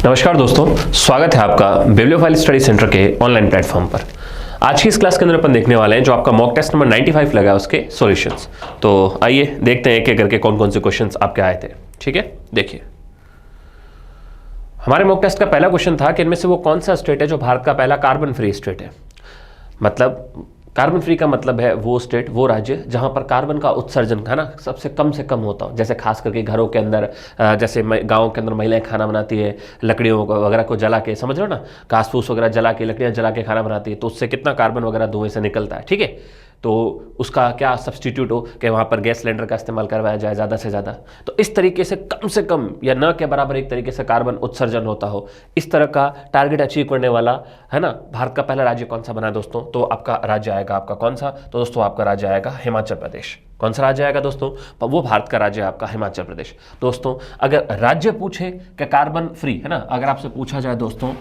नमस्कार दोस्तों, स्वागत है आपका बिब्लियोफाइल स्टडी सेंटर के ऑनलाइन प्लेटफॉर्म पर। आज की इस क्लास के अंदर अपन देखने वाले हैं जो आपका मॉक टेस्ट नंबर 95 लगा है उसके सॉल्यूशंस। तो आइए देखते हैं एक एक करके कौन कौन से क्वेश्चंस आपके आए थे। ठीक है, देखिए हमारे मॉक टेस्ट का पहला क्वेश्चन था कि इनमें से वो कौन सा स्टेट है जो भारत का पहला कार्बन फ्री स्टेट है। मतलब कार्बन फ्री का मतलब है वो स्टेट, वो राज्य जहां पर कार्बन का उत्सर्जन है ना सबसे कम से कम होता हो। जैसे खास करके घरों के अंदर, जैसे गाँव के अंदर महिलाएं खाना बनाती है लकड़ियों वगैरह को जला के, समझ रहे हो ना, घास फूस वगैरह जला के, लकड़ियां जला के खाना बनाती है, तो उससे कितना कार्बन वगैरह धुएं से निकलता है। ठीक है, तो उसका क्या सब्सटीट्यूट हो कि वहाँ पर गैस सिलेंडर का इस्तेमाल करवाया जाए ज़्यादा से ज़्यादा, तो इस तरीके से कम या न के बराबर एक तरीके से कार्बन उत्सर्जन होता हो, इस तरह का टारगेट अचीव करने वाला है ना भारत का पहला राज्य कौन सा बना दोस्तों। तो आपका राज्य आएगा आपका कौन सा, तो दोस्तों आपका राज्य आएगा हिमाचल प्रदेश। कौन सा राज्य आएगा दोस्तों, वो भारत का राज्य आपका हिमाचल प्रदेश। दोस्तों अगर राज्य पूछे कि कार्बन फ्री है ना, अगर आपसे पूछा जाए दोस्तों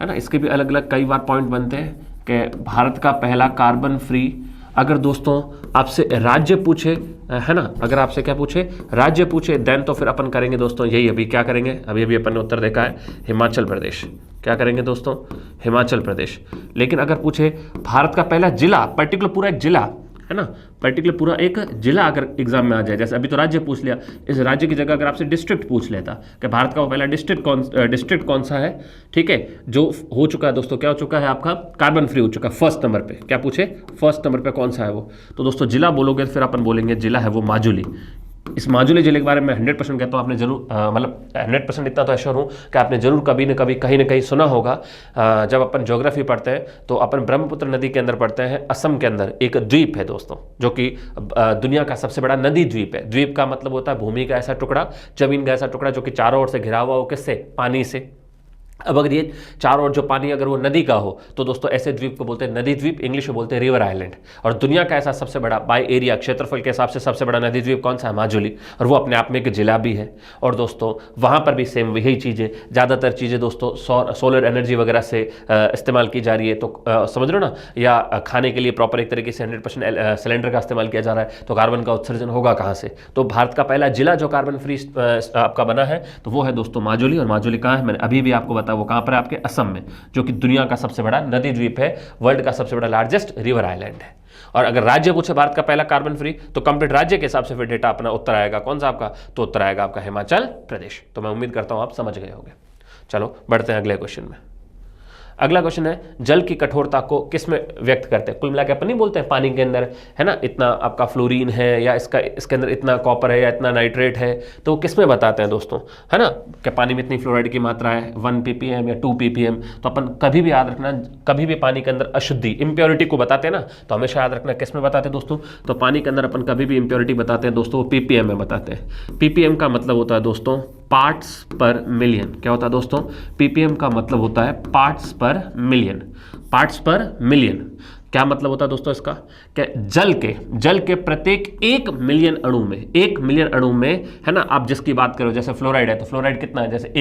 है ना, इसके भी अलग अलग कई बार पॉइंट बनते हैं कि भारत का पहला कार्बन फ्री, अगर दोस्तों आपसे राज्य पूछे है ना, अगर आपसे क्या पूछे, राज्य पूछे, देन तो फिर अपन करेंगे दोस्तों यही, अभी क्या करेंगे, अभी अपन ने उत्तर देखा है हिमाचल प्रदेश। क्या करेंगे दोस्तों, हिमाचल प्रदेश। लेकिन अगर पूछे भारत का पहला जिला, पर्टिकुलर पूरा एक जिला है ना, पर्टिकुलर पूरा एक जिला अगर एग्जाम में आ जाए, जैसे अभी तो राज्य पूछ लिया, इस राज्य की जगह अगर आपसे डिस्ट्रिक्ट पूछ लेता कि भारत का वो पहला डिस्ट्रिक्ट कौन सा है, ठीक है, जो हो चुका है दोस्तों, क्या हो चुका है आपका कार्बन फ्री हो चुका है फर्स्ट नंबर पे। क्या पूछे, फर्स्ट नंबर पे कौन सा है वो, तो दोस्तों जिला बोलोगे फिर अपन बोलेंगे जिला है वो माजुली। इस माजुली जिले के बारे में 100% कहता हूँ आपने जरूर, मतलब 100% इतना तो एश्योर हूँ कि आपने जरूर कभी न कभी कहीं ना कहीं सुना होगा। जब अपन ज्योग्राफी पढ़ते हैं तो अपन ब्रह्मपुत्र नदी के अंदर पढ़ते हैं, असम के अंदर एक द्वीप है दोस्तों जो कि दुनिया का सबसे बड़ा नदी द्वीप है। द्वीप का मतलब होता है भूमि का ऐसा टुकड़ा, जमीन का ऐसा टुकड़ा जो कि चारों ओर से घिरा हुआ हो, किससे, पानी से। अब अगर ये चारों ओर जो पानी अगर वो नदी का हो तो दोस्तों ऐसे द्वीप को बोलते हैं नदी द्वीप, इंग्लिश में बोलते हैं रिवर आइलैंड। और दुनिया का ऐसा सबसे बड़ा बाय एरिया, क्षेत्रफल के हिसाब से सबसे बड़ा नदी द्वीप कौन सा है, माजुली, और वो अपने आप में एक जिला भी है। और दोस्तों वहाँ पर भी सेम यही चीज़ें, ज़्यादातर चीज़ें दोस्तों सोलर एनर्जी वगैरह से इस्तेमाल की जा रही है। तो समझ रहे हो ना, या खाने के लिए प्रॉपर एक तरीके से 100% सिलेंडर का इस्तेमाल किया जा रहा है, तो कार्बन का उत्सर्जन होगा कहाँ से। तो भारत का पहला जिला जो कार्बन फ्री आपका बना है तो वो है दोस्तों माजुली। और माजुली कहाँ है, मैंने अभी भी आपको वो कहां पर है, आपके असम में, जो कि दुनिया का सबसे बड़ा नदी द्वीप है, वर्ल्ड का सबसे बड़ा लार्जेस्ट रिवर आइलैंड है। और अगर राज्य पूछे भारत का पहला कार्बन फ्री, तो कंप्लीट राज्य के हिसाब से फिर डेटा अपना उत्तर आएगा कौन सा आपका, तो उत्तर आएगा आपका हिमाचल प्रदेश। तो मैं उम्मीद करता हूं आप समझ गए होंगे। चलो बढ़ते हैं अगले क्वेश्चन में। अगला क्वेश्चन है जल की कठोरता को किस में व्यक्त करते हैं। कुल मिला के अपन नहीं बोलते हैं पानी के अंदर है ना इतना आपका फ्लोरीन है, या इसके अंदर इतना कॉपर है, या इतना नाइट्रेट है, तो वो किस में बताते हैं दोस्तों, है ना, कि पानी में इतनी फ्लोराइड की मात्रा है 1 ppm या 2 ppm। तो अपन कभी भी याद रखना, कभी भी पानी के अंदर अशुद्धि, इम्प्योरिटी को बताते हैं ना, तो हमेशा याद रखना किस में बताते हैं दोस्तों, तो पानी के अंदर अपन कभी भी इम्प्योरिटी बताते हैं दोस्तों वो ppm में बताते हैं। ppm का मतलब होता है दोस्तों पार्ट्स पर मिलियन। क्या होता है दोस्तों, ppm का मतलब होता है पार्ट्स पर मिलियन। पार्ट्स पर मिलियन क्या मतलब होता है दोस्तों इसका, कि जल के प्रत्येक 1 मिलियन अणु में, 1 मिलियन अणु में है ना, आप जिसकी बात करो, जैसे फ्लोराइड है तो फ्लोराइड कितना है, जैसे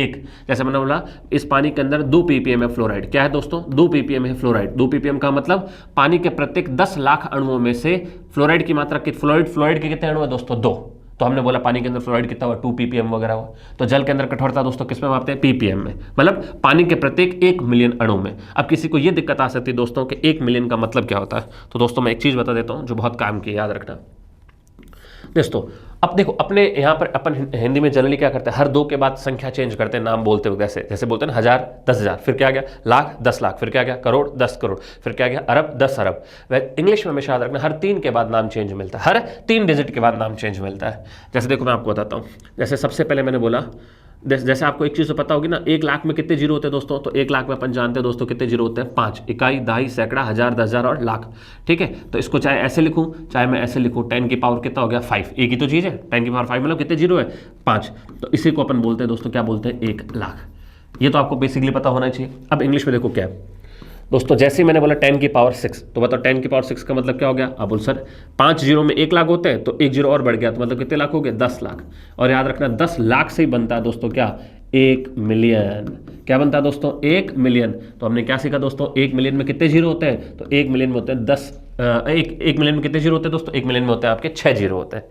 जैसे मैंने बोला इस पानी के अंदर 2 ppm है फ्लोराइड। क्या है दोस्तों, 2 ppm है फ्लोराइड। 2 ppm का मतलब पानी के प्रत्येक 10 लाख अणुओं में से फ्लोराइड की मात्रा, फ्लोराइड के कितने अणु है दोस्तों, 2। तो हमने बोला पानी के अंदर फ्लोराइड कितना हुआ, 2 ppm वगैरह हुआ। तो जल के अंदर कठोरता दोस्तों किस में मापते हैं, ppm में, मतलब पानी के प्रत्येक 1 मिलियन अणु में। अब किसी को यह दिक्कत आ सकती है दोस्तों कि 1 मिलियन का मतलब क्या होता है, तो दोस्तों मैं एक चीज बता देता हूं जो बहुत काम की, याद रखना दोस्तों। अब देखो अपने यहाँ पर अपन हिंदी में जनरली क्या करते हैं, हर 2 के बाद संख्या चेंज करते हैं नाम बोलते हुए, जैसे बोलते हैं ना 1000 10,000, फिर क्या आ गया लाख 10 लाख, फिर क्या आ गया करोड़ 10 करोड़, फिर क्या आ गया अरब 10 अरब। वह इंग्लिश में हमेशा याद रखना हर 3 के बाद नाम चेंज मिलता है, हर 3 डिजिट के बाद नाम चेंज मिलता है। जैसे देखो मैं आपको बताता हूँ, जैसे सबसे पहले मैंने बोला, जैसे आपको एक चीज़ तो पता होगी ना, 1 लाख में कितने जीरो होते हैं दोस्तों, तो 1 लाख में अपन जानते हैं दोस्तों कितने जीरो होते हैं, 5, इकाई, दहाई, सैकड़ा, हजार, 10,000 और लाख। ठीक है, तो इसको चाहे ऐसे लिखूं चाहे मैं ऐसे लिखूं, 10 की पावर कितना हो गया 5, एक ही तो चीज़ है, 10 की पावर 5 मतलब कितने जीरो है 5। तो इसी को अपन बोलते हैं दोस्तों क्या बोलते हैं, 1 लाख। ये तो आपको बेसिकली पता होना चाहिए। अब इंग्लिश में देखो क्या है दोस्तों, जैसे ही मैंने बोला 10 की पावर 6, तो बताओ 10 की पावर 6 का मतलब क्या हो गया, अब बोल सर 5 जीरो में 1 लाख होते हैं, तो 1 जीरो और बढ़ गया, तो मतलब कितने लाख हो गए, 10 लाख। और याद रखना 10 लाख से ही बनता है दोस्तों क्या, 1 मिलियन। क्या बनता है दोस्तों, 1 मिलियन। तो हमने क्या सीखा दोस्तों, 1 मिलियन में कितने जीरो होते हैं, तो 1 मिलियन में होते हैं 10, 1 मिलियन में कितने जीरो होते हैं दोस्तों, 1 मिलियन में होते हैं आपके 6 जीरो होते हैं।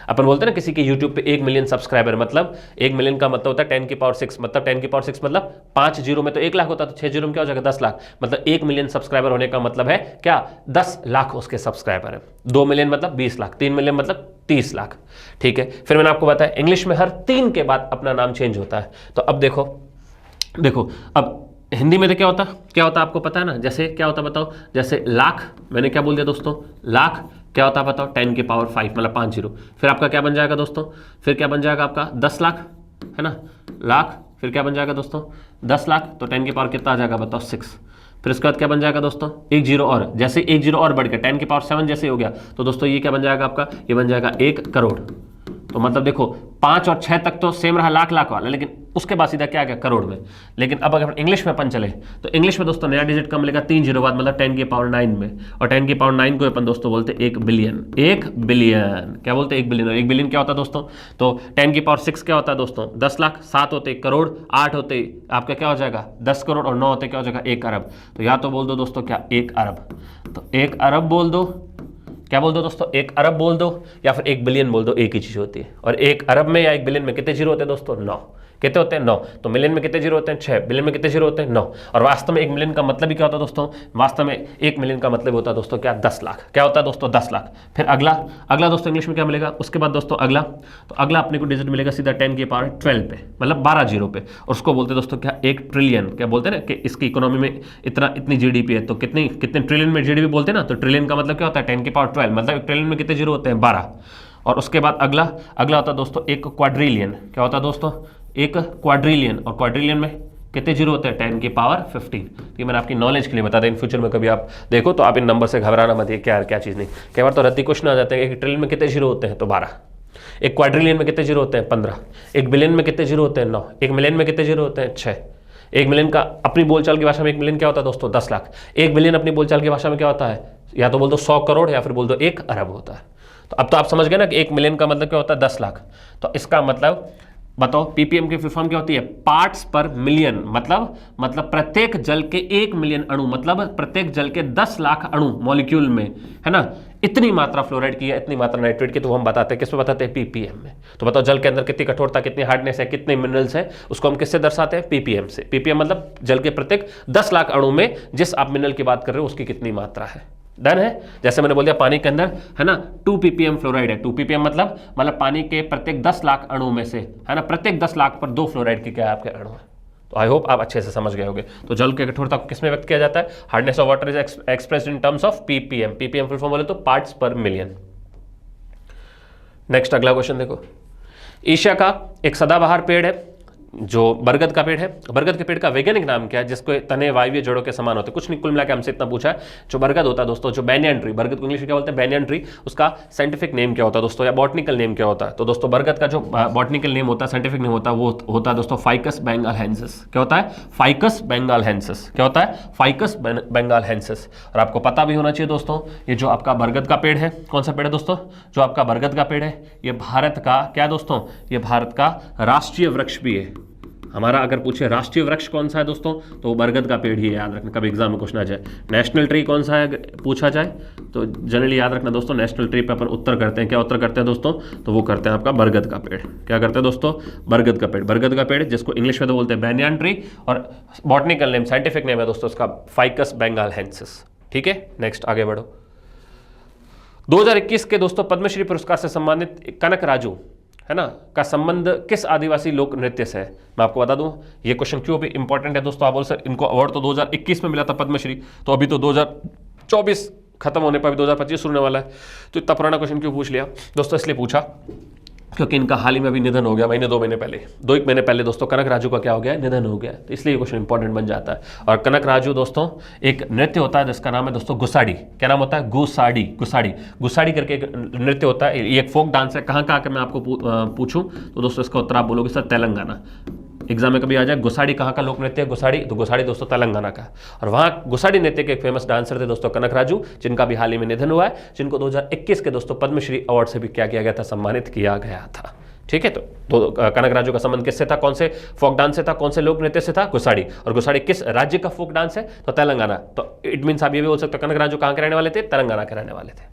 अपन बोलते हैं ना किसी के यूट्यूब पे 1 मिलियन सब्सक्राइबर, मतलब 1 मिलियन का मतलब होता है 10 की पावर 6, मतलब 10 की पावर 6 मतलब 5 जीरो में तो 1 लाख होता है, तो 6 जीरो में क्या हो जाएगा 10 लाख, मतलब 1 मिलियन सब्सक्राइबर होने का मतलब है क्या 10 लाख उसके सब्सक्राइबर है। 2 मिलियन मतलब 20 लाख, 3 मिलियन मतलब 30 लाख। ठीक है, फिर मैंने आपको बताया इंग्लिश में हर 3 के बाद अपना नाम चेंज होता है। तो अब देखो अब हिंदी में तो क्या होता आपको पता है ना, जैसे क्या होता बताओ, जैसे लाख, मैंने क्या बोल दिया दोस्तों, लाख क्या होता है बताओ, 10 की पावर 5 मतलब 5 जीरो। फिर आपका क्या बन जाएगा दोस्तों, फिर क्या बन जाएगा आपका 10 लाख, है ना, लाख, फिर क्या बन जाएगा दोस्तों 10 लाख, तो 10 की पावर कितना आ जाएगा बताओ 6। फिर उसके बाद क्या बन जाएगा दोस्तों, एक जीरो और, जैसे एक जीरो और बढ़ के 10 की पावर 7 जैसे हो गया, तो दोस्तों ये क्या बन जाएगा आपका, ये बन जाएगा 1 करोड़। तो मतलब देखो 5 और 6 तक तो सेम रहा लाख लाख वाला, लेकिन उसके बाद सीधा क्या आ गया करोड़ में। लेकिन अब अगर इंग्लिश में अपन चले तो इंग्लिश में दोस्तों नया डिजिट कम मिलेगा 3 जीरो बाद, मतलब 10 की पावर 9 में, और 10 की पावर 9 को अपन दोस्तों बोलते हैं 1 बिलियन। 1 बिलियन क्या बोलते हैं, 1 बिलियन। 1 बिलियन क्या होता है दोस्तों, तो 10 की पावर 6 क्या होता है दोस्तों 10 लाख, 7 होते करोड़, 8 होते आपका क्या हो जाएगा 10 करोड़, और 9 होते क्या हो जाएगा 1 अरब। तो या तो बोल दो दोस्तों क्या 1 अरब, तो 1 अरब बोल दो, क्या बोल दो दोस्तों 1 अरब बोल दो, या फिर 1 बिलियन बोल दो, एक ही चीज होती है। और 1 अरब में या 1 बिलियन में कितने जीरो होते हैं दोस्तों 9, कितने होते हैं 9। तो मिलियन में कितने जीरो होते हैं 6, बिलियन में कितने जीरो होते हैं 9। और वास्तव में 1 मिलियन का मतलब ही क्या होता है दोस्तों, वास्तव में 1 मिलियन का मतलब होता है दोस्तों क्या 10 लाख, क्या होता है दोस्तों 10 लाख। फिर अगला दोस्तों इंग्लिश में क्या मिलेगा, उसके बाद दोस्तों अगला, तो अगला अपने को डिजिट मिलेगा सीधा 10 की पावर 12 पे, मतलब 12 जीरो पे, और उसको बोलते हैं दोस्तों क्या 1 ट्रिलियन। क्या बोलते हैं ना कि इसकी इकोनॉमी में इतनी जीडीपी है, तो कितने ट्रिलियन में जीडीपी बोलते हैं ना, तो ट्रिलियन का मतलब क्या होता है 10 की पावर 12, मतलब 1 ट्रिलियन में कितने जीरो होते हैं 12। और उसके बाद अगला होता है दोस्तों 1 क्वाड्रिलियन। क्या होता है दोस्तों 1 क्वाड्रिलियन, और क्वाड्रिलियन में कितने जीरो होते हैं 10 की पावर 15। ये मैंने आपकी नॉलेज के लिए बता दें, इन फ्यूचर में कभी आप देखो तो आप इन नंबर से घबराना मत, ये क्या चीज़ नहीं। कई बार तो रद्दी क्वेश्चन आ जाते हैं, 1 ट्रिलियन में कितने जीरो होते हैं तो 12, 1 क्वाड्रिलियन में कितने जीरो होते हैं 15, 1 बिलियन में कितने जीरो होते हैं 9, 1 मिलियन में कितने जीरो होते हैं 6। 1 मिलियन का अपनी बोलचाल की भाषा में 1 मिलियन क्या होता है दोस्तों 10 लाख। 1 बिलियन अपनी बोलचाल की भाषा में क्या होता है, या तो बोल दो 100 करोड़, या फिर बोल दो 1 अरब होता है। तो अब तो आप समझ गए ना कि 1 मिलियन का मतलब क्या होता है 10 लाख। तो इसका मतलब बताओ पीपीएम की फुल फॉर्म क्या होती है, पार्ट्स पर मिलियन, मतलब प्रत्येक जल के 1 मिलियन अणु, मतलब प्रत्येक जल के 10 लाख अणु मॉलिक्यूल में, है ना, इतनी मात्रा फ्लोराइड की है, इतनी मात्रा नाइट्रेट की, तो हम बताते हैं किसमें बताते हैं पीपीएम में। तो बताओ जल के अंदर कितनी कठोरता, कितनी हार्डनेस है, कितने मिनरल्स है, उसको हम किससे दर्शाते हैं पीपीएम से। पीपीएम मतलब जल के प्रत्येक 10 लाख अणु में जिस आप मिनरल की बात कर रहे हो उसकी कितनी मात्रा है। डन है। जैसे मैंने बोल दिया पानी के अंदर, है ना, 2 ppm फ्लोराइड है। 2 ppm मतलब पानी के प्रत्येक 10 लाख अणु में से, है ना, प्रत्येक 10 लाख पर 2 फ्लोराइड के क्या आपके अणु है। तो आई होप आप अच्छे से समझ गए होंगे। तो जल की कठोरता को किसमें व्यक्त किया जाता है, hardness of water is expressed in terms of ppm. Ppm full form बोले तो पार्ट्स पर मिलियन। नेक्स्ट अगला क्वेश्चन देखो, एशिया का एक सदाबहार पेड़ है जो बरगद का पेड़ है। बरगद के पेड़ का वैज्ञानिक नाम क्या है, जिसको तने वायवीय जड़ों के समान होते हैं। कुछ नहीं, कुल मिलाकर हमसे इतना पूछा है। जो बरगद होता है दोस्तों, जो बैनियन ट्री, बरगद को इंग्लिश में क्या बोलते हैं बैनियन ट्री, उसका साइंटिफिक नेम क्या होता है दोस्तों, या बॉटनिकल नेम क्या होता है। तो दोस्तों बरगद का जो बॉटनिकल नेम होता है, साइंटिफिक नेम होता है, वो होता है दोस्तों फाइकस बेंगालहेंसिस। क्या होता है, फाइकस बेंगालहेंसिस। क्या होता है, फाइकस बेंगालहेंसिस। और आपको पता भी होना चाहिए दोस्तों, ये जो आपका बरगद का पेड़ है, कौन सा पेड़ है दोस्तों, जो आपका बरगद का पेड़ है, ये भारत का क्या दोस्तों, ये भारत का राष्ट्रीय वृक्ष भी है। हमारा अगर पूछे राष्ट्रीय वृक्ष कौन सा है दोस्तों, तो बरगद का पेड़ ही है। याद रखना, कभी एग्जाम में क्वेश्चन आ जाए नेशनल ट्री कौन सा है पूछा जाए, तो जनरली याद रखना दोस्तों, नेशनल ट्री पे अपन उत्तर करते हैं। क्या उत्तर करते हैं दोस्तों, तो वो करते हैं आपका बरगद का पेड़। क्या करते हैं दोस्तों, बरगद का पेड़। बरगद का पेड़ जिसको इंग्लिश में तो बोलते हैं बैनियन ट्री, और बॉटनिकल नेम, साइंटिफिक नेम है दोस्तों उसका फाइकस बेंगालहेंसिस। ठीक है, नेक्स्ट आगे बढ़ो। 2021 के दोस्तों पद्मश्री पुरस्कार से सम्मानित कनक राजू, है ना, का संबंध किस आदिवासी लोक नृत्य से है। मैं आपको बता दूं ये क्वेश्चन क्यों भी इंपॉर्टेंट है दोस्तों। आप बोल सर इनको अवार्ड तो 2021 में मिला था पद्मश्री, तो अभी तो 2024 खत्म होने पर अभी 2025 शुरू होने वाला है, तो इतना पुराना क्वेश्चन क्यों पूछ लिया दोस्तों। इसलिए पूछा क्योंकि इनका हाल ही में अभी निधन हो गया, महीने 2 महीने पहले, 2 महीने पहले दोस्तों कनक राजू का क्या हो गया, निधन हो गया। तो इसलिए ये क्वेश्चन इंपॉर्टेंट बन जाता है। और कनक राजू दोस्तों एक नृत्य होता है जिसका नाम है दोस्तों गुसाड़ी। क्या नाम होता है, गुसाड़ी। गुसाड़ी करके एक नृत्य होता है, ये एक फोक डांस है। कहाँ का मैं आपको पूछूं तो दोस्तों इसका उत्तर आप बोलोगे सर तेलंगाना। एग्जाम में कभी आ जाए गुसाड़ी कहाँ का लोक नृत्य है, गुसाड़ी, तो गुसाड़ी दोस्तों तेलंगाना का। और वहाँ गुसाड़ी नृत्य के एक फेमस डांसर थे दोस्तों कनक राजू, जिनका भी हाल ही में निधन हुआ है, जिनको 2021 के दोस्तों पद्मश्री अवार्ड से भी क्या किया गया था, सम्मानित किया गया था। ठीक है, तो कनक राजू का संबंध किससे था, कौन से फोक डांस से था, कौन से लोक नृत्य से था, गुसाड़ी। और गुसाड़ी किस राज्य का फोक डांस है, तो तेलंगाना। तो इट मीन्स आप ये भी बोल सकते हो कनक राजू कहाँ के रहने वाले थे, तेलंगाना के रहने वाले थे।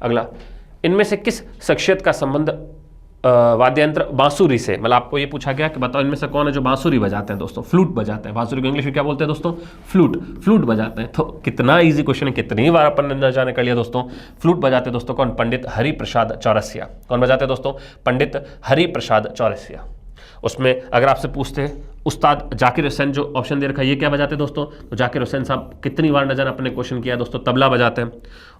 अगला, इनमें से किस शख्सियत का संबंध वाद्य यंत्र बांसुरी से, मतलब आपको ये पूछा गया कि बताओ इनमें से कौन है जो बांसुरी बजाते हैं दोस्तों, फ्लूट बजाते हैं। बांसुरी को इंग्लिश में क्या बोलते हैं दोस्तों? फ्लूट। फ्लूट बजाते हैं। तो कितना इजी क्वेश्चन है, कितनी बार अपन ने न जाने कर लिया दोस्तों। फ्लूट बजाते हैं दोस्तों कौन? पंडित हरिप्रसाद चौरसिया। कौन बजाते हैं दोस्तों? पंडित हरिप्रसाद चौरसिया। उसमें अगर आपसे पूछते हैं उस्ताद जाकिर हुसैन, जो ऑप्शन दे रखा है, ये क्या बजाते हैं दोस्तों? तो जाकिर हुसैन साहब कितनी बार न जाने अपने क्वेश्चन किया दोस्तों, तबला बजाते हैं।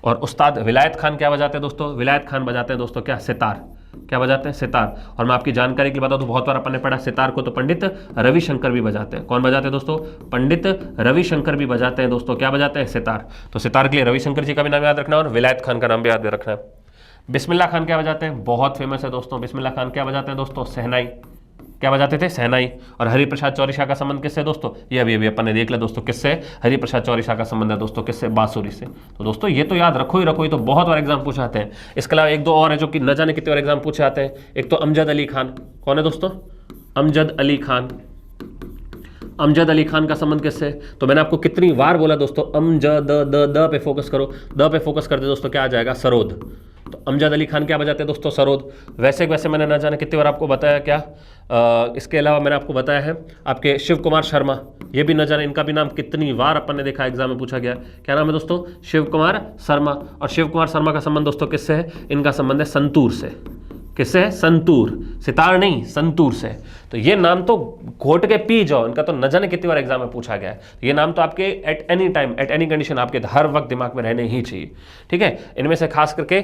और उस्ताद विलायत खान क्या बजाते हैं दोस्तों? विलायत खान बजाते हैं दोस्तों क्या? सितार। क्या बजाते हैं? सितार। और मैं आपकी जानकारी के लिए बता दूं, बहुत बार अपन ने पढ़ा सितार को तो पंडित रविशंकर भी बजाते हैं। कौन बजाते हैं दोस्तों? पंडित रविशंकर भी बजाते हैं दोस्तों। क्या बजाते हैं? सितार। तो सितार के लिए रविशंकर जी का भी नाम याद रखना और विलायत खान का नाम भी याद रखना है। बिस्मिल्लाह खान क्या बजाते हैं? बहुत फेमस है दोस्तों। बिस्मिल्लाह खान क्या बजाते हैं दोस्तों? शहनाई। क्या बजाते थे? शहनाई। और हरिप्रसाद चौरसिया का संबंध किससे दोस्तों? ये अभी अपन ने देख लिया दोस्तों, किससे? हरिप्रसाद चौरसिया का संबंध है दोस्तों किससे? बांसुरी से। तो दोस्तों ये तो याद रखो ही रखो, ये तो बहुत बार एग्जाम पूछे आते हैं। इसके अलावा एक दो और है जो कि न जाने कितने बार एग्जाम पूछे आते हैं। एक तो अमजद अली खान। कौन है दोस्तों? अमजद अली खान। अमजद अली खान का संबंध किससे? तो मैंने आपको कितनी बार बोला दोस्तों, अमजद द पे फोकस करो, द पे फोकस करते दोस्तों क्या आ जाएगा? सरोद। तो अमजद अली खान क्या बजाते हैं दोस्तों? सरोद। वैसे वैसे मैंने ना जाने कितनी बार आपको बताया क्या, इसके अलावा मैंने आपको बताया है आपके शिव कुमार शर्मा, ये भी न जाने इनका भी नाम कितनी बार अपन ने देखा एग्जाम में पूछा गया। क्या नाम है दोस्तों? शिव कुमार शर्मा। और शिव कुमार शर्मा का संबंध दोस्तों किससे है? इनका संबंध है संतूर से। किससे है? संतूर। सितार नहीं, संतूर से। तो ये नाम तो घोट के पी जाओ, इनका तो न जाने कितनी बार एग्जाम में पूछा गया है। ये नाम तो आपके at any time, at any condition आपके हर वक्त दिमाग में रहने ही चाहिए। ठीक है, इनमें से खास करके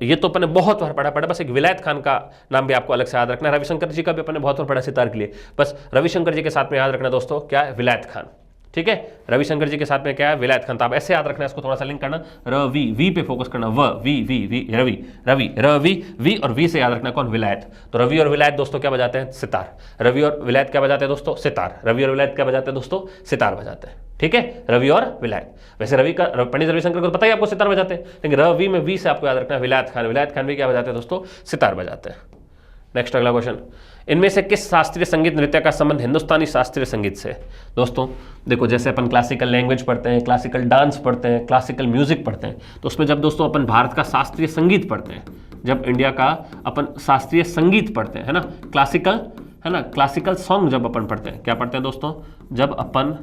ये तो अपन ने बहुत बार पढ़ा, बस एक विलायत खान का नाम भी आपको अलग से याद रखना है। रविशंकर जी का भी अपन ने बहुत बार पढ़ा सितार के लिए, बस रविशंकर जी के साथ में याद रखना दोस्तों क्या है? विलायत खान। ठीक है, रविशंकर जी के साथ में क्या है? विलायत खान। तो आप ऐसे याद रखना है, इसको थोड़ा सा लिंक करना, रवि, वी पे फोकस करना, व V V V Ravi, Ravi Ravi V और वी से याद रखना कौन? विलायत। तो रवि और विलायत दोस्तों क्या बजाते हैं? सितार। रवि और विलायत क्या बजाते हैं दोस्तों? सितार। रवि और विलायत क्या बजाते हैं दोस्तों? सितार बजाते हैं। ठीक है, रवि और विलायत। वैसे रवि का पंडित रविशंकर को पता ही आपको सितार बजाते हैं, लेकिन रवि में वी से आपको याद रखना है विलायत खान। विलायत खान भी क्या बजाते हैं दोस्तों? सितार बजाते हैं। नेक्स्ट अगला क्वेश्चन, इनमें से किस शास्त्रीय संगीत नृत्य का संबंध हिंदुस्तानी शास्त्रीय संगीत से? दोस्तों देखो, जैसे अपन क्लासिकल लैंग्वेज पढ़ते हैं, क्लासिकल डांस पढ़ते हैं, क्लासिकल म्यूजिक पढ़ते हैं, तो उसमें जब दोस्तों अपन भारत का शास्त्रीय संगीत पढ़ते हैं, जब इंडिया का अपन शास्त्रीय संगीत पढ़ते हैं, है ना, क्लासिकल, है ना, क्लासिकल सॉन्ग जब अपन पढ़ते हैं, क्या पढ़ते हैं दोस्तों? जब अपन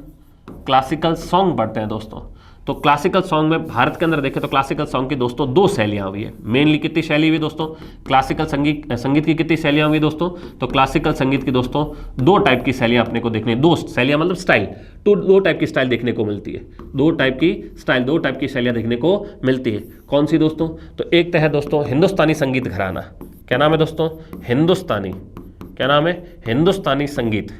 क्लासिकल सॉन्ग पढ़ते हैं दोस्तों, तो क्लासिकल सॉन्ग में भारत के अंदर देखें तो क्लासिकल सॉन्ग की दोस्तों दो शैलियां हुई है। मेनली कितनी शैली हुई दोस्तों? क्लासिकल संगीत की कितनी शैलियां हुई दोस्तों? तो क्लासिकल संगीत की दोस्तों दो टाइप की शैलियां अपने को देखने, दो शैलियां मतलब स्टाइल, दो टाइप की स्टाइल देखने को मिलती है। दो टाइप की शैलियां देखने को मिलती है। कौन सी दोस्तों? तो एक तो है दोस्तों हिंदुस्तानी संगीत घराना। क्या नाम है दोस्तों? हिंदुस्तानी। क्या नाम है? हिंदुस्तानी संगीत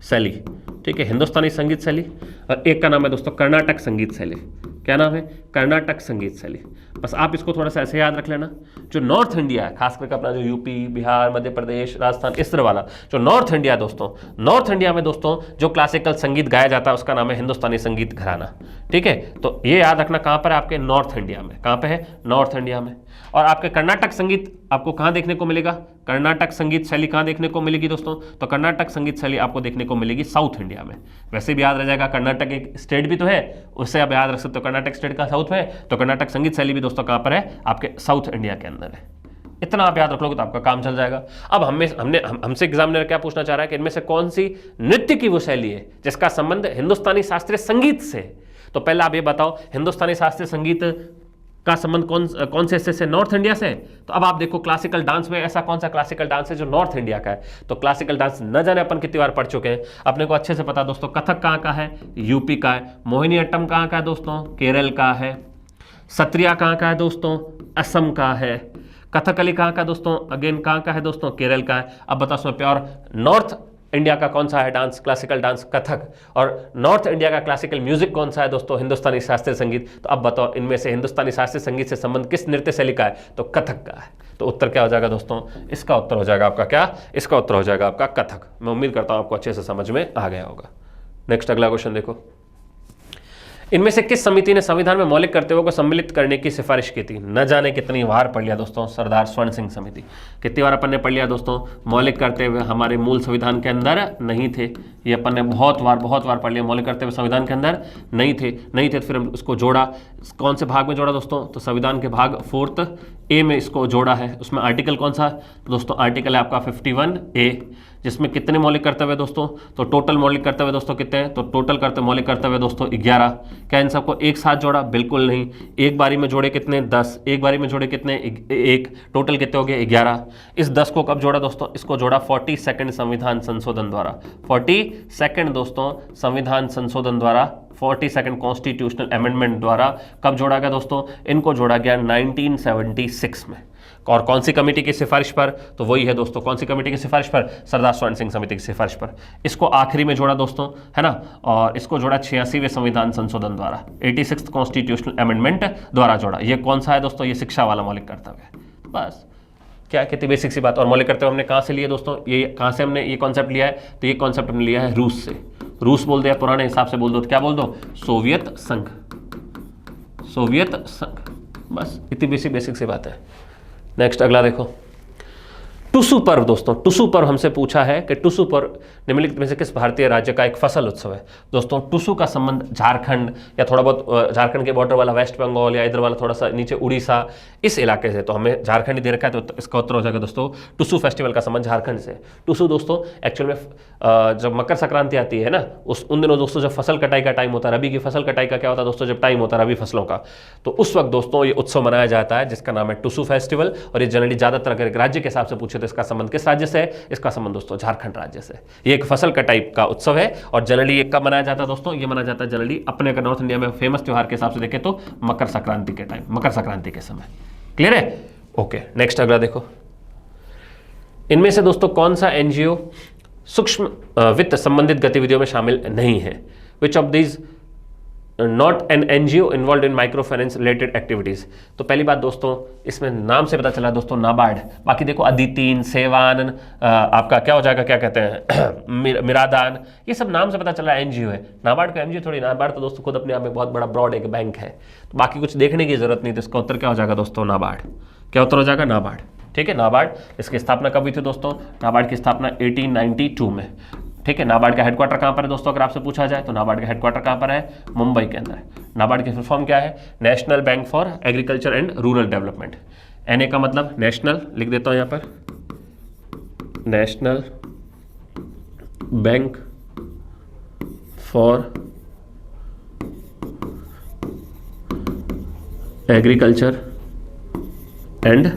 शैली। ठीक है, हिंदुस्तानी संगीत शैली। और एक का नाम है दोस्तों कर्नाटक संगीत शैली। क्या नाम है? कर्नाटक संगीत शैली। बस आप इसको थोड़ा सा ऐसे याद रख लेना। जो नॉर्थ इंडिया है, खास करके अपना जो यूपी, बिहार, मध्य प्रदेश, राजस्थान, इस तरह वाला जो नॉर्थ इंडिया है दोस्तों, नॉर्थ इंडिया में दोस्तों जो क्लासिकल संगीत गाया जाता है उसका नाम है हिंदुस्तानी संगीत घराना। ठीक है, तो ये याद रखना कहाँ पर है? आपके नॉर्थ इंडिया में। कहाँ पे है? नॉर्थ इंडिया में। और आपके कर्नाटक संगीत आपको कहाँ देखने को मिलेगा? कर्नाटक संगीत शैली कहाँ देखने को मिलेगी दोस्तों? तो कर्नाटक संगीत शैली आपको देखने को मिलेगी साउथ इंडिया में। वैसे भी याद रह जाएगा, कर्नाटक एक स्टेट भी तो है, उससे आप याद रख सकते हो कर्नाटक स्टेट का साउथ में, तो कर्नाटक संगीत शैली भी दोस्तों कहाँ पर है? आपके साउथ इंडिया के अंदर है। इतना आप याद रख लोगे तो आपका काम चल जाएगा। अब हमसे एग्जामिनर क्या पूछना चाह रहा है कि इनमें से कौन सी नृत्य की वो शैली है जिसका संबंध हिंदुस्तानी शास्त्रीय संगीत से? तो पहले आप ये बताओ, हिंदुस्तानी शास्त्रीय संगीत का संबंध कौन से हिस्से से? नॉर्थ इंडिया से। तो अब आप देखो क्लासिकल डांस में ऐसा कौन सा क्लासिकल डांस है जो नॉर्थ इंडिया का है? तो क्लासिकल डांस न जाने अपन कितनी बार पढ़ चुके हैं, अपने को अच्छे से पता दोस्तों। कथक कहाँ का है? यूपी का है। मोहिनीअट्टम कहाँ का है दोस्तों? केरल का है। सत्रिया कहाँ का है दोस्तों? असम का है। कथकली कहाँ का दोस्तों? अगेन कहाँ का है दोस्तों? केरल का है। अब बताओ उसमें प्योर नॉर्थ इंडिया का कौन सा है डांस? Classical dance Kathak. और नॉर्थ इंडिया का क्लासिकल म्यूजिक कौन सा है दोस्तों? हिंदुस्तानी शास्त्रीय संगीत। तो अब बताओ इनमें से हिंदुस्तानी शास्त्रीय संगीत से संबंध किस नृत्य शैली का है? तो कथक का है। तो उत्तर क्या हो जाएगा दोस्तों? इसका उत्तर हो जाएगा आपका क्या? इसका उत्तर हो जाएगा आपका कथक। मैं उम्मीद करता हूं आपको अच्छे से समझ में आ गया होगा। नेक्स्ट अगला क्वेश्चन देखो, इनमें से किस समिति ने संविधान में मौलिक कर्तव्यों को सम्मिलित करने की सिफारिश की थी? न जाने कितनी बार पढ़ लिया दोस्तों, सरदार स्वर्ण सिंह समिति। कितनी बार अपन ने पढ़ लिया दोस्तों? मौलिक कर्तव्य हमारे मूल संविधान के अंदर नहीं थे, ये अपन ने बहुत बार पढ़ लिया। मौलिक कर्तव्य संविधान के अंदर नहीं थे तो फिर हम उसको जोड़ा। कौन से भाग में जोड़ा दोस्तों? तो संविधान के भाग 4 ए में इसको जोड़ा है। उसमें आर्टिकल कौन सा? तो दोस्तों आर्टिकल है आपका 51 ए, जिसमें कितने मौलिक कर्तव्य दोस्तों? तो टोटल मौलिक कर्तव्य दोस्तों कितने हैं? तो टोटल मौलिक कर्तव्य दोस्तों 11। क्या इन सबको एक साथ जोड़ा? बिल्कुल नहीं। एक बारी में जोड़े कितने? 10। एक बारी में जोड़े कितने? एक। टोटल कितने हो गए? 11। इस 10 को कब जोड़ा दोस्तों? इसको जोड़ा 42 संविधान संशोधन द्वारा। 42 दोस्तों संविधान संशोधन द्वारा, 42 कॉन्स्टिट्यूशनल अमेंडमेंट द्वारा कब जोड़ा गया दोस्तों? इनको जोड़ा गया 1976 में। और कौन सी कमेटी की सिफारिश पर? तो वही है दोस्तों, कौन सी कमेटी की सिफारिश पर? सरदार स्वर्ण सिंह समिति की सिफारिश पर। इसको आखिरी में जोड़ा दोस्तों, है ना, और इसको जोड़ा 86वें संविधान संशोधन द्वारा, 86th कॉन्स्टिट्यूशनल अमेंडमेंट द्वारा जोड़ा। ये कौन सा है दोस्तों? ये शिक्षा वाला मौलिक कर्तव्य है। बस, क्या कितनी बेसिक सी बात। और मौलिक कर्तव्य हमने कहाँ से लिए दोस्तों? ये कहाँ से हमने ये कॉन्सेप्ट लिया है? तो ये कॉन्सेप्ट हमने लिया है रूस से। रूस बोल दिया पुराने हिसाब से बोल दो तो क्या बोल दो? सोवियत संघ। सोवियत संघ। बस इतनी बेसिक सी बात है। नेक्स्ट अगला देखो, टुसु पर्व दोस्तों। टुसु पर्व हमसे पूछा है कि टुसु पर्व निम्नलिखित में से किस भारतीय राज्य का एक फसल उत्सव है? दोस्तों टुसु का संबंध झारखंड या थोड़ा बहुत झारखंड के बॉर्डर वाला वेस्ट बंगाल या इधर वाला थोड़ा सा नीचे उड़ीसा, इस इलाके से। तो हमें झारखंड ही दे रखा है, तो इसका उत्तर हो जाएगा दोस्तों टुसु फेस्टिवल का संबंध झारखंड से। टुसु दोस्तों एक्चुअल में जब मकर संक्रांति आती है ना, उन दिनों दोस्तों जब फसल कटाई का टाइम होता है, रबी की फसल कटाई का क्या होता है दोस्तों? जब टाइम होता है रबी फसलों का, तो उस वक्त दोस्तों ये उत्सव मनाया जाता है जिसका नाम है टुसु फेस्टिवल। और ये जनरली ज्यादातर अगर राज्य के हिसाब से पूछे तो इसका संबंध किस राज्य से है? इसका संबंध दोस्तों झारखंड राज्य से। ये एक फसल कटाई का उत्सव है और जनरली ये कब मनाया जाता है दोस्तों? ये मनाया जाता है जनरली अपने अगर नॉर्थ इंडिया में फेमस त्योहार के हिसाब से देखें तो मकर संक्रांति के टाइम, मकर संक्रांति के समय। क्लियर है? ओके, नेक्स्ट अगला देखो, इनमें से दोस्तों कौन सा एनजीओ सूक्ष्म वित्त संबंधित गतिविधियों में शामिल नहीं है? Which of these not an NGO involve in micro finance related activities? तो पहली बात दोस्तों, इसमें नाम से पता चला दोस्तों नाबार्ड। बाकी देखो अदितीन, सेवान, आपका क्या हो जाएगा, क्या कहते हैं, मिरादान, ये सब नाम से पता चला एनजीओ है। नाबार्ड का एनजीओ थोड़ी। नाबार्ड तो दोस्तों खुद अपने आप में बहुत बड़ा ब्रॉड एक बैंक है, तो बाकी कुछ देखने की जरूरत नहीं। तो इसका उत्तर क्या हो जाएगा दोस्तों? नाबार्ड। क्या उत्तर हो जाएगा? नाबार्ड। ठीक है, नाबार्ड। इसकी स्थापना कब हुई थी दोस्तों? नाबार्ड की स्थापना 1892 में। ठीक है, नाबार्ड का हेडक्वार्टर कहाँ पर है दोस्तों? अगर आपसे पूछा जाए तो नाबार्ड का हेडक्वार्टर कहाँ पर है? मुंबई के अंदर। नाबार्ड की फुल फॉर्म क्या है? National Bank for Agriculture and Rural Development. NA का मतलब नेशनल, लिख देता हूँ यहाँ पर, National Bank for Agriculture and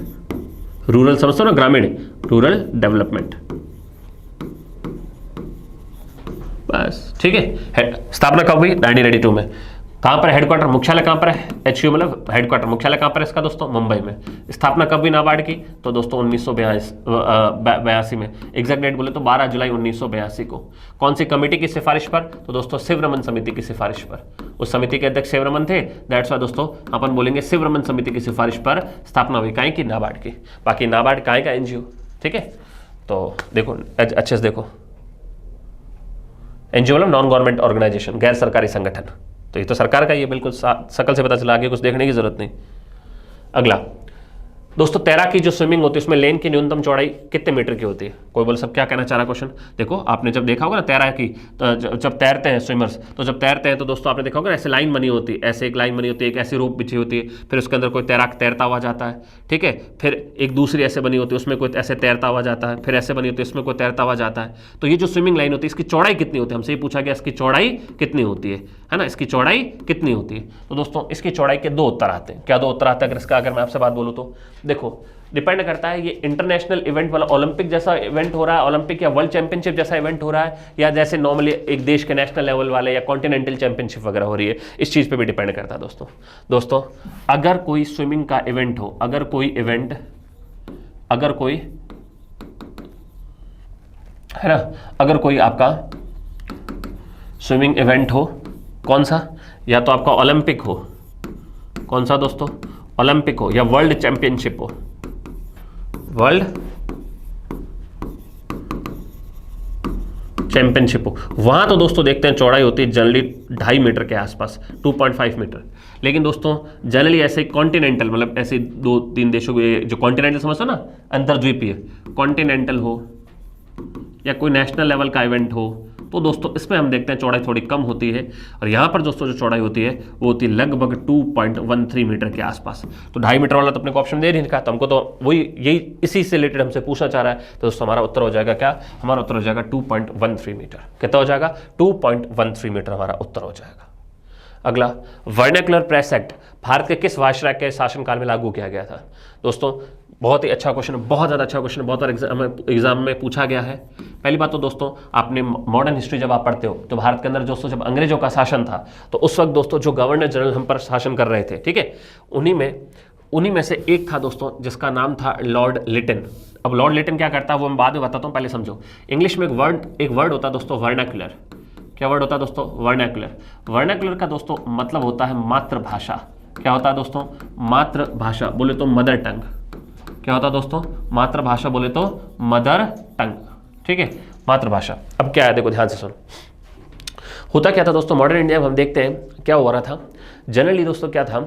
Rural, समझते हो ना, ग्रामीण, रूरल डेवलपमेंट। बस ठीक है। स्थापना कब हुई? 1992 में। कहाँ पर हेडक्वार्टर, मुख्यालय कहाँ पर है? HQ मतलब हेडक्वार्टर, मुख्यालय कहाँ पर है इसका दोस्तों? मुंबई में। स्थापना कब हुई नाबार्ड की? तो दोस्तों 1982 में। एग्जैक्ट डेट बोले तो 12 जुलाई 1982 को। कौन सी कमेटी की सिफारिश पर? तो दोस्तों शिवरमन समिति की सिफारिश पर। उस समिति के अध्यक्ष शिवरमन थे, दैट्स वाई दोस्तों अपन बोलेंगे शिवरमन समिति की सिफारिश पर स्थापना हुई। काहे की? नाबार्ड की। बाकी नाबार्ड काहे का एनजीओ। ठीक है, तो देखो अच्छे से देखो, एनजीओ मतलब नॉन गवर्नमेंट ऑर्गेनाइजेशन, गैर सरकारी संगठन। तो ये तो सरकार का, ये बिल्कुल शकल से पता चला, आगे कुछ देखने की जरूरत नहीं। अगला दोस्तों, तैराकी जो स्विमिंग होती है उसमें लेन की न्यूनतम चौड़ाई कितने मीटर की होती है? कोई बोल, सब क्या कहना चाह रहा क्वेश्चन? देखो आपने जब देखा होगा ना तैराकी, तो जब तैरते हैं स्विमर्स, तो जब तैरते हैं तो दोस्तों आपने देखा होगा ऐसे लाइन बनी होती है, ऐसे एक लाइन बनी होती है, एक ऐसी रोप बिछी होती है, फिर उसके अंदर कोई तैराक तैरता हुआ जाता है। ठीक है, फिर एक दूसरी ऐसे बनी होती है, उसमें कोई ऐसे तैरता हुआ जाता है, फिर ऐसे बनी होती है, उसमें कोई तैरता हुआ जाता है। तो ये जो स्विमिंग लाइन होती है इसकी चौड़ाई कितनी होती है? हमसे ये पूछा गया इसकी चौड़ाई कितनी होती है ना, इसकी चौड़ाई कितनी होती है? तो दोस्तों इसकी चौड़ाई के 2 उत्तर आते हैं। क्या 2 उत्तर आते हैं? अगर मैं आपसे बात बोलूँ तो देखो, डिपेंड करता है ये इंटरनेशनल इवेंट वाला ओलंपिक जैसा इवेंट हो रहा है, ओलंपिक या वर्ल्ड चैंपियनशिप जैसा इवेंट हो रहा है, या जैसे नॉर्मली एक देश के नेशनल लेवल वाले या कॉन्टिनेंटल चैंपियनशिप वगैरह हो रही है, इस चीज पे भी डिपेंड करता है दोस्तों। अगर कोई स्विमिंग का इवेंट हो, अगर कोई है ना, अगर कोई आपका स्विमिंग इवेंट हो, कौन सा? या तो आपका ओलंपिक हो, कौन सा दोस्तों? ओलंपिक हो, या वर्ल्ड चैंपियनशिप हो, वर्ल्ड चैंपियनशिप हो, वहाँ तो दोस्तों देखते हैं चौड़ाई होती है जनरली 2.5 मीटर के आसपास, 2.5 मीटर। लेकिन दोस्तों जनरली ऐसे कॉन्टिनेंटल, मतलब ऐसे 2-3 देशों के जो कॉन्टिनेंटल समझते हो ना, अंतर्द्वीपीय कॉन्टिनेंटल हो या कोई नेशनल लेवल का इवेंट हो, तो दोस्तों इसमें हम देखते हैं चौड़ाई थोड़ी कम होती है। और यहाँ पर दोस्तों जो चौड़ाई होती है वो होती है लगभग 2.13 मीटर के आसपास। तो 2.5 मीटर वाला तो अपने को ऑप्शन दे नहीं रखा, तो हमको तो वही यही इसी से रिलेटेड हमसे पूछना चाह रहा है। तो दोस्तों हमारा उत्तर हो जाएगा क्या, हमारा उत्तर हो जाएगा 2.13 मीटर। कितना हो जाएगा, 2.13 मीटर हमारा उत्तर हो जाएगा। अगला, वर्नाक्युलर प्रेस एक्ट भारत के किस वायसराय के शासनकाल में लागू किया गया था। दोस्तों बहुत ही अच्छा क्वेश्चन है, बहुत ज़्यादा अच्छा क्वेश्चन है, बहुत बार एग्जाम में पूछा गया है। पहली बात तो दोस्तों आपने मॉडर्न हिस्ट्री जब आप पढ़ते हो तो भारत के अंदर दोस्तों जब अंग्रेजों का शासन था तो उस वक्त दोस्तों जो गवर्नर जनरल हम पर शासन कर रहे थे, ठीक है, उन्हीं में से एक था दोस्तों जिसका नाम था लॉर्ड लिटन। अब लॉर्ड लिटन क्या करता है वो मैं बाद में बताता हूँ, पहले समझो। इंग्लिश में एक वर्ड होता है दोस्तों वर्नाक्युलर। क्या वर्ड होता है दोस्तों, वर्नाक्युलर। वर्नाक्युलर का दोस्तों मतलब होता है मातृभाषा। क्या होता है दोस्तों, मातृभाषा, बोले तो मदर टंग। क्या होता है दोस्तों, मातृभाषा बोले तो मदर टंग, ठीक है, मातृभाषा। अब क्या है देखो ध्यान से सुनो, होता क्या था दोस्तों मॉडर्न इंडिया में हम देखते हैं क्या हो रहा था। जनरली दोस्तों क्या था,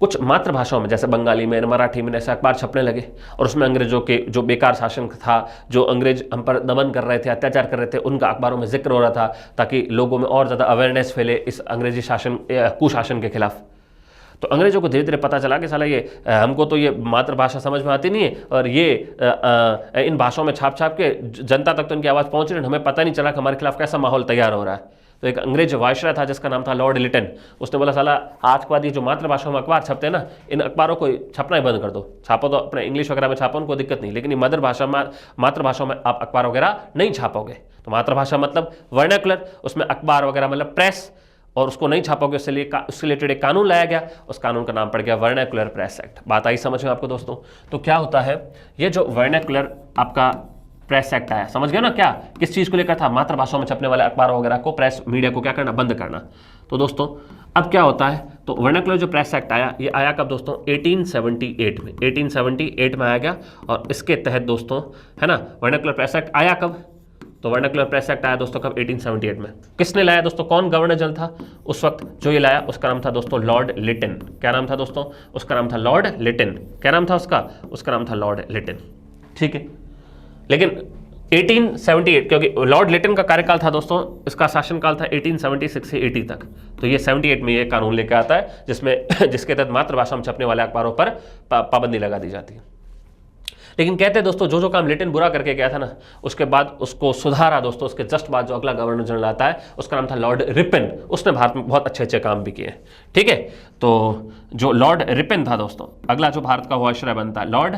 कुछ मातृभाषाओं में जैसे बंगाली में, मराठी में ऐसे अखबार छपने लगे और उसमें अंग्रेजों के जो बेकार शासन था, जो अंग्रेज हम पर दमन कर रहे थे, अत्याचार कर रहे थे, उनका अखबारों में जिक्र हो रहा था ताकि लोगों में और ज़्यादा अवेयरनेस फैले इस अंग्रेजी शासन कुशासन के खिलाफ। तो अंग्रेजों को धीरे धीरे पता चला कि साला ये हमको तो ये मातृभाषा समझ में आती नहीं है और ये इन भाषाओं में छाप छाप के जनता तक तो इनकी आवाज़ पहुंच रही है, हमें पता नहीं चला कि हमारे खिलाफ कैसा माहौल तैयार हो रहा है। तो एक अंग्रेज वायसराय था जिसका नाम था लॉर्ड लिटन। उसने बोला साला आज के बाद ये जो मातृभाषा में अखबार छपते हैं ना, इन अखबारों को छपना ही बंद कर दो। छापो तो अपने इंग्लिश वगैरह में छापो, उनको दिक्कत नहीं, लेकिन ये मातृभाषा में आप अखबार वगैरह नहीं छापोगे। तो मातृभाषा मतलब वर्नाक्युलर, उसमें अखबार वगैरह मतलब प्रेस, और उसको नहीं छापोगे उसके रिलेटेड एक कानून लाया गया, उस कानून का नाम पड़ गया वर्नाक्युलर प्रेस एक्ट। बात आई समझ में आपको दोस्तों। तो क्या होता है, ये जो वर्नाक्युलर आपका प्रेस एक्ट आया, समझ गए ना, क्या किस चीज़ को लेकर था, मातृभाषा में छपने वाले अखबारों वगैरह को, प्रेस मीडिया को क्या करना, बंद करना। तो दोस्तों अब क्या होता है, तो वर्नाक्युलर जो प्रेस एक्ट आया, ये आया कब दोस्तों, 1878 में। 1878 में आया गया और इसके तहत दोस्तों है ना वर्नाक्युलर प्रेस एक्ट आया कब, तो वर्नाक्युलर प्रेस एक्ट आया दोस्तों कब, 1878 में। किसने लाया दोस्तों, कौन गवर्नर जनरल था उस वक्त जो ये लाया, उसका नाम था दोस्तों लॉर्ड लिटन। क्या नाम था दोस्तों, उसका नाम था लॉर्ड लिटन। क्या नाम था उसका नाम था लॉर्ड लिटन, ठीक है। लेकिन 1878, क्योंकि लॉर्ड लिटन का कार्यकाल था दोस्तों, इसका शासनकाल था 1876 से 80 तक। तो ये 78 में ये कानून लेकर आता है जिसके तहत मातृभाषा में छपने वाले अखबारों पर पाबंदी लगा दी जाती है। लेकिन कहते हैं दोस्तों जो काम लिटन बुरा करके गया था ना, उसके बाद उसको सुधारा दोस्तों, उसके जस्ट बाद जो अगला गवर्नर जनरल आता है उसका नाम था लॉर्ड रिपन। उसने भारत में बहुत अच्छे अच्छे काम भी किए, ठीक है। तो जो लॉर्ड रिपन था दोस्तों, अगला जो भारत का वायसराय बनता है लॉर्ड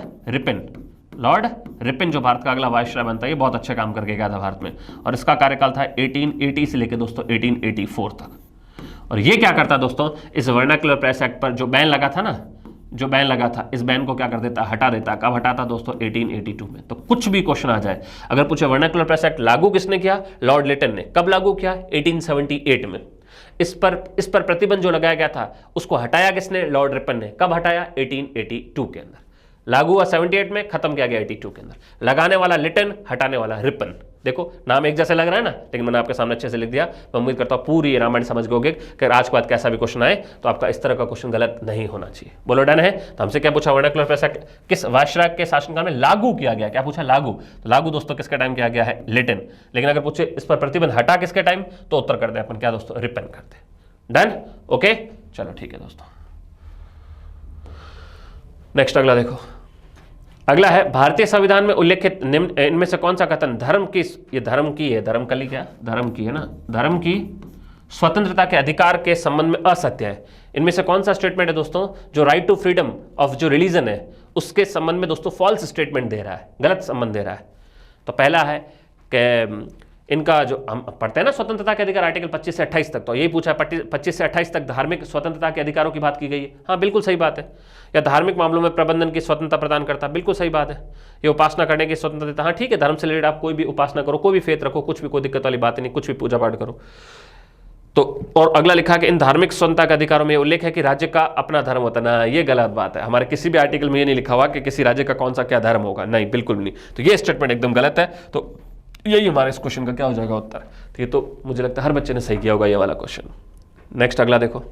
रिपन जो भारत का अगला वायसराय बनता है, ये बहुत अच्छे काम करके गया था भारत में। और इसका कार्यकाल था 1880 से लेकर दोस्तों 1884 तक। और ये क्या करता दोस्तों, इस वर्नाक्युलर प्रेस एक्ट पर जो बैन लगा था ना, इस बैन को क्या कर देता, हटा देता। कब हटाता दोस्तों, 1882 में। तो कुछ भी क्वेश्चन आ जाए, अगर पूछे वर्नाक्युलर प्रेस एक्ट लागू किसने किया, लॉर्ड लिटन ने। कब लागू किया, 1878 में। इस पर प्रतिबंध जो लगाया गया था उसको हटाया किसने, लॉर्ड रिपन ने। कब हटाया, 1882 के अंदर। लागू हुआ 78 में, खत्म किया गया 82 के अंदर। लगाने वाला लिटन, हटाने वाला रिपन। देखो नाम एक जैसे लग रहा है ना, लेकिन मैंने आपके सामने अच्छे से लिख दिया। मैं उम्मीद करता हूँ पूरी रामायण समझ गए कि आज के बाद कैसा भी क्वेश्चन आए तो आपका इस तरह का क्वेश्चन गलत नहीं होना चाहिए। बोलो डन है। तो हमसे क्या पूछा, वर्नाक्युलर प्रेस एक्ट किस वायसराय के शासनकाल में लागू किया गया। क्या पूछा, लागू। तो लागू दोस्तों किसके टाइम किया गया है, लिटन। लेकिन अगर पूछे इस पर प्रतिबंध हटा किसके टाइम, तो उत्तर कर दे अपन क्या दोस्तों, रिपन करते। डन, ओके, चलो ठीक है दोस्तों। नेक्स्ट अगला देखो, अगला है भारतीय संविधान में उल्लेखित निम्न इनमें से कौन सा कथन धर्म की स्वतंत्रता के अधिकार के संबंध में असत्य है। इनमें से कौन सा स्टेटमेंट है दोस्तों जो राइट टू फ्रीडम ऑफ जो रिलीजन है उसके संबंध में दोस्तों फॉल्स स्टेटमेंट दे रहा है, गलत संबंध दे रहा है। तो पहला है कि इनका जो हम पढ़ते हैं ना स्वतंत्रता के अधिकार आर्टिकल 25 से 28 तक, तो यही पूछा 25 से 28 तक धार्मिक स्वतंत्रता के अधिकारों की बात की गई है। हाँ बिल्कुल सही बात है। या धार्मिक मामलों में प्रबंधन की स्वतंत्रता प्रदान करता, बिल्कुल सही बात है। ये उपासना करने की स्वतंत्रता देता, हाँ ठीक है, धर्म से रिलेटेड आप कोई भी उपासना करो, कोई भी फेथ रखो, कुछ भी कोई दिक्कत वाली बात नहीं, कुछ भी पूजा पाठ करो। तो और अगला लिखा कि इन धार्मिक स्वतंत्रता के अधिकारों में उल्लेख है कि राज्य का अपना धर्म होता है ना, ये गलत बात है। हमारे किसी भी आर्टिकल में ये नहीं लिखा हुआ कि किसी राज्य का कौन सा क्या धर्म होगा, नहीं बिल्कुल नहीं। तो ये स्टेटमेंट एकदम गलत है। तो यही हमारे इस क्वेश्चन का क्या हो जाएगा उत्तर। ठीक है, तो मुझे लगता है हर बच्चे ने सही किया होगा ये वाला क्वेश्चन। नेक्स्ट अगला देखो,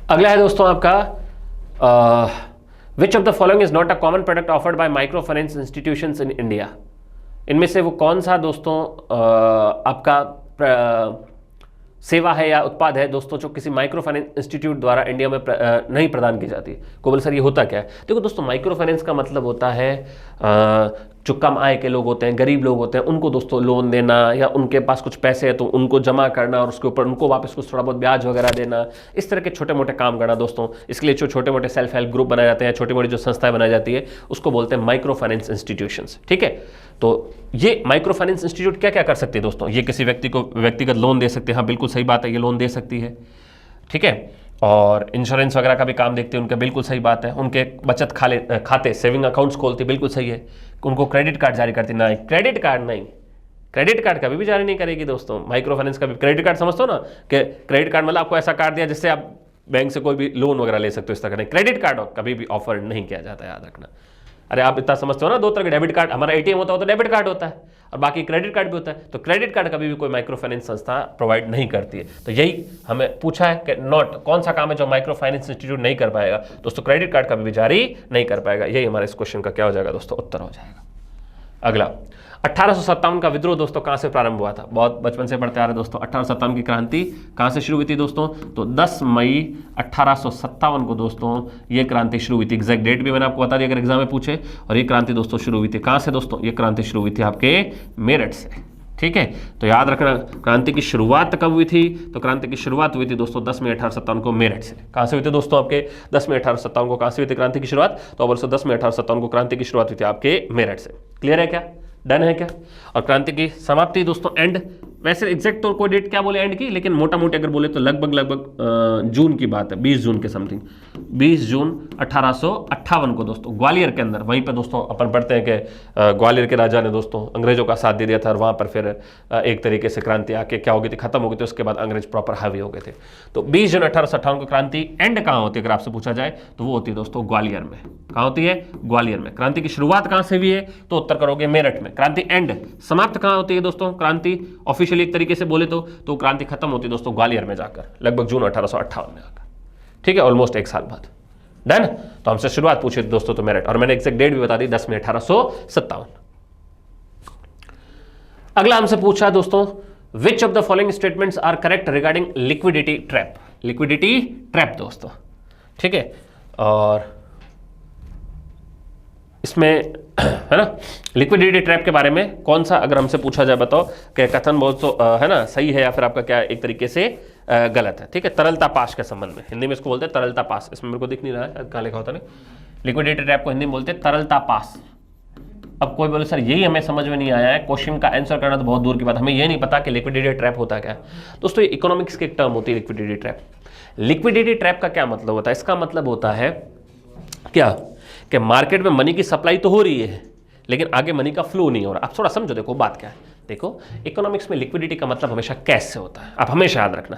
अगला है दोस्तों आपका विच of the following is not a common product offered by micro finance institutions in India. इनमें से वो कौन सा दोस्तों आपका सेवा है या उत्पाद है दोस्तों जो किसी माइक्रो फाइनेंस इंस्टीट्यूट द्वारा इंडिया में नहीं प्रदान की जाती। को बोले सर ये होता क्या है। देखो दोस्तों, माइक्रो फाइनेंस का मतलब होता है जो कम आय के लोग होते हैं, गरीब लोग होते हैं, उनको दोस्तों लोन देना, या उनके पास कुछ पैसे है तो उनको जमा करना और उसके ऊपर उनको वापस कुछ थोड़ा बहुत ब्याज वगैरह देना, इस तरह के छोटे मोटे काम करना दोस्तों। इसके लिए जो छोटे मोटे सेल्फ हेल्प ग्रुप बनाए जाते हैं, छोटी मोटी जो संस्थाएं बनाई जाती है, उसको बोलते हैं माइक्रो फाइनेंस इंस्टीट्यूशंस। ठीक है, तो ये माइक्रो फाइनेंस इंस्टीट्यूट क्या क्या कर सकते हैं दोस्तों, ये किसी व्यक्ति को व्यक्तिगत लोन दे सकते हैं। हाँ बिल्कुल सही बात है, ये लोन दे सकती है। ठीक है, और इंश्योरेंस वगैरह का भी काम देखते हैं उनका, बिल्कुल सही बात है। उनके बचत खाते सेविंग अकाउंट्स खोलते, बिल्कुल सही है। उनको क्रेडिट कार्ड जारी करती, नहीं क्रेडिट कार्ड नहीं, क्रेडिट कार्ड कभी भी जारी नहीं करेगी दोस्तों माइक्रो फाइनेंस का भी। क्रेडिट कार्ड समझते हो ना कि क्रेडिट कार्ड मतलब आपको ऐसा कार्ड दिया जिससे आप बैंक से कोई भी लोन वगैरह ले सकते हो, इस तरह का नहीं। क्रेडिट कार्ड कभी भी ऑफर नहीं किया जाता, याद रखना। अरे आप इतना समझते हो ना, दो तरह के डेबिट कार्ड, हमारा एटीएम होता है तो डेबिट कार्ड होता है और बाकी क्रेडिट कार्ड भी होता है। तो क्रेडिट कार्ड कभी भी कोई माइक्रो फाइनेंस संस्था प्रोवाइड नहीं करती है। तो यही हमें पूछा है कि नॉट कौन सा काम है जो माइक्रो फाइनेंस इंस्टीट्यूट नहीं कर पाएगा दोस्तों, क्रेडिट कार्ड कभी भी जारी नहीं कर पाएगा। यही हमारे इस क्वेश्चन का क्या हो जाएगा दोस्तों, उत्तर हो जाएगा। अगला 1857 का विद्रोह दोस्तों कहां से प्रारंभ हुआ था। बहुत बचपन से पढ़ते आ रहे दोस्तों, 1857 की क्रांति कहां से शुरू हुई थी दोस्तों, तो 10 मई 1857 को दोस्तों ये क्रांति शुरू हुई थी। एग्जैक्ट डेट भी मैंने आपको बता दी अगर एग्जाम में पूछे। और ये क्रांति दोस्तों शुरू हुई थी कहां से दोस्तों, ये क्रांति शुरू हुई थी आपके मेरठ से। ठीक है, तो याद रखना क्रांति की शुरुआत कब हुई थी, तो क्रांति की शुरुआत हुई थी दोस्तों 10 मई 1857 को मेरठ से। कहां से हुई थी दोस्तों आपके 10 मई 1857 को कहां से हुई थी क्रांति की शुरुआत, तो अब 10 मई 1857 को क्रांति की शुरुआत हुई थी आपके मेरठ से। क्लियर है क्या, डन है क्या। और क्रांति की समाप्ति दोस्तों एंड, वैसे एग्जैक्ट तो कोई डेट क्या बोले एंड की, लेकिन मोटा मोटी अगर बोले तो लगभग जून की बात है, 20 जून के समथिंग, 20 जून 1858 को दोस्तों ग्वालियर के अंदर। वहीं पर दोस्तों अपन पढ़ते हैं कि ग्वालियर के राजा ने दोस्तों अंग्रेजों का साथ दे दिया था और वहां पर फिर एक तरीके से क्रांति आके क्या हो गई थी, खत्म हो गई थी। उसके बाद अंग्रेज प्रॉपर हावी हो गए थे। तो 20 जून 1858 को क्रांति एंड कहाँ होती है अगर आपसे पूछा जाए तो वो होती है दोस्तों ग्वालियर में। कहाँ होती है, ग्वालियर में। क्रांति की शुरुआत कहाँ से हुई है, तो उत्तर करोगे मेरठ में। क्रांति एंड समाप्त कहाँ होती है दोस्तों, क्रांति ऑफिशियली एक तरीके से बोले तो क्रांति खत्म होती है दोस्तों ग्वालियर में जाकर, लगभग जून 1858 में आकर। ठीक है, ऑलमोस्ट एक साल बाद। डन। तो हमसे शुरुआत पूछी दोस्तों तो मेरठ, और मैंने एग्जैक्ट डेट भी बता दी 10 मई 1857। अगला हमसे पूछा दोस्तों which of the following statements are correct regarding liquidity trap. Liquidity trap दोस्तों, ठीक है, और इसमें है ना लिक्विडिटी ट्रैप के बारे में कौन सा अगर हमसे पूछा जाए बताओ कि कथन बहुत तो है ना सही है या फिर आपका क्या एक तरीके से गलत है। ठीक है, तरलता पास के संबंध में, हिंदी में इसको बोलते हैं तरलता पास। इसमें मेरे को दिख नहीं रहा है कहाँ लिखा होता है, लिक्विडिटी ट्रैप को हिंदी में बोलते हैं तरलता पास। अब कोई बोले सर यही हमें समझ में नहीं आया है, क्वेश्चन का आंसर करना तो बहुत दूर की बात, हमें ये नहीं पता कि लिक्विडिटी ट्रैप होता क्या है। दोस्तों ये इकोनॉमिक्स की एक टर्म होती है लिक्विडिटी ट्रैप। लिक्विडिटी ट्रैप का क्या मतलब होता है, इसका मतलब होता है क्या कि मार्केट में मनी की सप्लाई तो हो रही है लेकिन आगे मनी का फ्लो नहीं हो रहा। आप थोड़ा समझो, देखो बात क्या है। देखो इकोनॉमिक्स में लिक्विडिटी का मतलब हमेशा कैश से होता है, आप हमेशा याद रखना।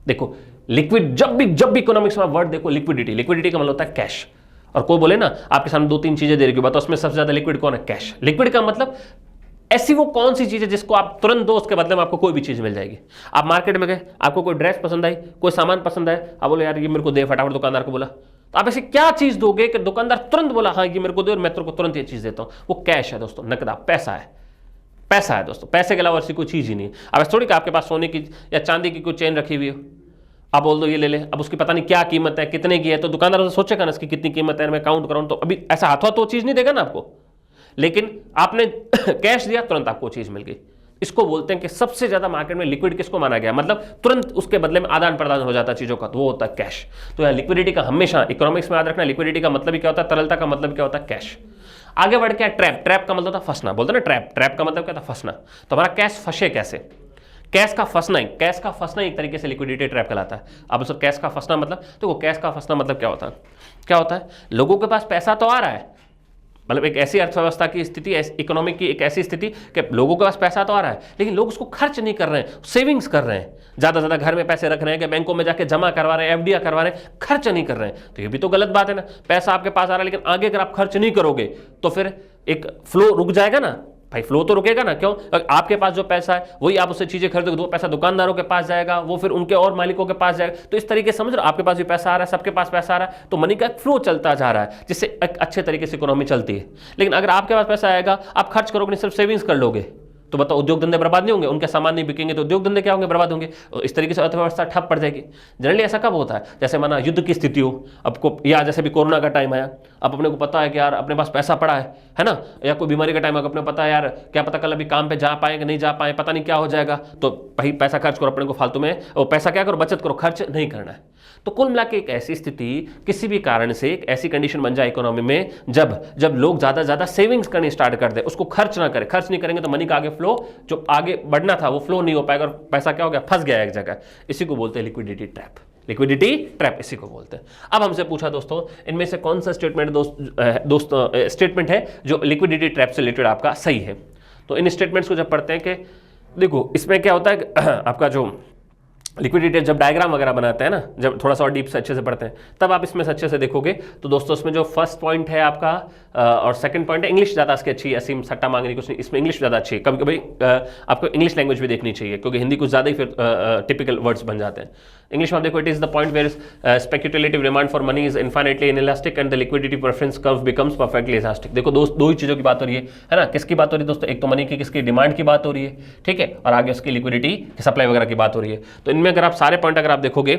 देखो लिक्विड जब भी इकोनॉमिक्स में वर्ड देखो लिक्विडिटी का मतलब होता है कैश। और कोई बोले ना आपके सामने दो तीन चीजें दे रही बात, उसमें सबसे ज्यादा लिक्विड कौन है, कैश। लिक्विड का मतलब ऐसी वो कौन सी चीज है जिसको आप तुरंत दो उसके बदले में आपको कोई भी चीज मिल जाएगी। आप मार्केट में गए, आपको कोई ड्रेस पसंद आई, कोई सामान पसंद आए, आप बोले यार ये मेरे को दे, फटाफट दुकानदार को बोला, तो आप ऐसे क्या चीज दोगे कि दुकानदार तुरंत बोला हाँ ये मेरे को दे और मैं तेरे को तुरंत ये चीज देता हूं। वो कैश है दोस्तों, नकदा पैसा है, पैसा है दोस्तों। पैसे के अलावा ऐसी कोई चीज ही नहीं है। अब ऐसे थोड़ी कि आपके पास सोने की या चांदी की कोई चेन रखी हुई हो, आप बोल दो ये ले ले, अब उसकी पता नहीं क्या कीमत है, कितने की है, तो दुकानदार सोचेगा ना इसकी कितनी कीमत है, मैं काउंट कराऊं, तो अभी ऐसा हाथों हाथ वो चीज नहीं देगा ना आपको। लेकिन आपने कैश दिया, तुरंत आपको चीज मिल गई। इसको बोलते हैं कि सबसे ज्यादा मार्केट में लिक्विड किसको माना गया, मतलब तुरंत उसके बदले में आदान प्रदान हो जाता है चीजों का, तो वो होता है कैश। तो यहाँ लिक्विडिटी का हमेशा इकोनॉमिक्स में याद रखना, लिक्विडिटी का मतलब क्या होता है, तरलता का मतलब क्या होता है, कैश। आगे बढ़ के ट्रैप, ट्रैप का मतलब था फंसना, बोलते ना ट्रैप, ट्रैप का मतलब क्या था, फंसना। तो हमारा कैश फंसे कैसे, कैश का फंसना एक तरीके से लिक्विडिटी ट्रैप कहलाता है। अब सर कैश का फंसना मतलब, तो कैश का फंसना मतलब क्या होता है, लोगों के पास पैसा तो आ रहा है, मतलब एक ऐसी अर्थव्यवस्था की स्थिति, इकोनॉमिक की एक ऐसी स्थिति कि लोगों के पास पैसा तो आ रहा है लेकिन लोग उसको खर्च नहीं कर रहे हैं, सेविंग्स कर रहे हैं, ज्यादा से ज्यादा घर में पैसे रख रहे हैं कि बैंकों में जाके जमा करवा रहे हैं, एफडीआर करवा रहे हैं, खर्च नहीं कर रहे हैं। तो ये भी तो गलत बात है ना। पैसा आपके पास आ रहा है लेकिन आगे अगर आप खर्च नहीं करोगे तो फिर एक फ्लो रुक जाएगा ना, भाई फ्लो तो रुकेगा ना, क्यों? आपके पास जो पैसा है वही आप उससे चीजें खरीदोगे, वो पैसा दुकानदारों के पास जाएगा, वो फिर उनके और मालिकों के पास जाएगा। तो इस तरीके से समझ रहे हो, आपके पास भी पैसा आ रहा है, सबके पास पैसा आ रहा है, तो मनी का फ्लो चलता जा रहा है, जिससे एक अच्छे तरीके से इकोनॉमी चलती है। लेकिन अगर आपके पास पैसा आएगा, आप खर्च करोगे नहीं, सिर्फ सेविंग्स कर लोगे, तो बताओ उद्योग धंधे बर्बाद नहीं होंगे? उनके सामान नहीं बिकेंगे तो उद्योग धंधे क्या होंगे? बर्बाद होंगे। इस तरीके से अर्थव्यवस्था ठप पड़ जाएगी। जनरली ऐसा कब होता है? जैसे माना युद्ध की स्थिति हो, आपको, या जैसे भी कोरोना का टाइम आया, अब अपने को पता है कि यार अपने पास पैसा पड़ा है ना, या कोई बीमारी का टाइम है, अपने पता है यार क्या पता कल अभी काम पे जा पाएंगे नहीं जा पाए, पता नहीं क्या हो जाएगा, तो भाई पैसा खर्च करो अपने को फालतू में, और पैसा क्या करो, बचत करो, खर्च नहीं करना है। तो कुल मिला के एक ऐसी स्थिति, किसी भी कारण से एक ऐसी कंडीशन बन जाए इकोनॉमी में, जब लोग ज्यादा सेविंग्स करनी स्टार्ट कर दे, उसको खर्च ना करें। खर्च नहीं करेंगे तो मनी का आगे फ्लो, जो आगे बढ़ना था वो फ्लो नहीं हो पाएगा, और पैसा क्या हो गया, फंस गया एक जगह। इसी को बोलते हैं लिक्विडिटी ट्रैप। लिक्विडिटी ट्रैप इसी को बोलते हैं। अब हमसे पूछा दोस्तों, इनमें से कौन सा स्टेटमेंट स्टेटमेंट है जो लिक्विडिटी ट्रैप से रिलेटेड आपका सही है? तो इन स्टेटमेंट्स को जब पढ़ते हैं कि देखो इसमें क्या होता है, आपका जो लिक्विडिटी जब डायग्राम वगैरह बनाते हैं ना, जब थोड़ा सा और डीप से अच्छे से पढ़ते हैं, तब आप इसमें से अच्छे से देखोगे। तो दोस्तों इसमें जो फर्स्ट पॉइंट है आपका और सेकंड पॉइंट है, इंग्लिश ज़्यादा इसकी अच्छी है, असीम सट्टा मांगने कुछ नहीं, इसमें इंग्लिश ज़्यादा अच्छी है। कभी कभी आपको इंग्लिश लैंग्वेज भी देखनी चाहिए, क्योंकि हिंदी कुछ ज़्यादा ही फिर टिपिकल वर्ड्स बन जाते हैं। इंग्लिश में आप देखो, it is the point where speculative demand for money is infinitely inelastic and the liquidity preference curve becomes perfectly elastic. देखो दो ही चीज़ों की बात हो रही है ना, किसकी बात हो रही है दोस्तों? एक तो मनी की, किसकी डिमांड की बात हो रही है, ठीक है, और आगे उसकी लिक्विडिटी सप्लाई वगैरह की बात हो रही है। तो इनमें अगर आप सारे पॉइंट अगर आप देखोगे,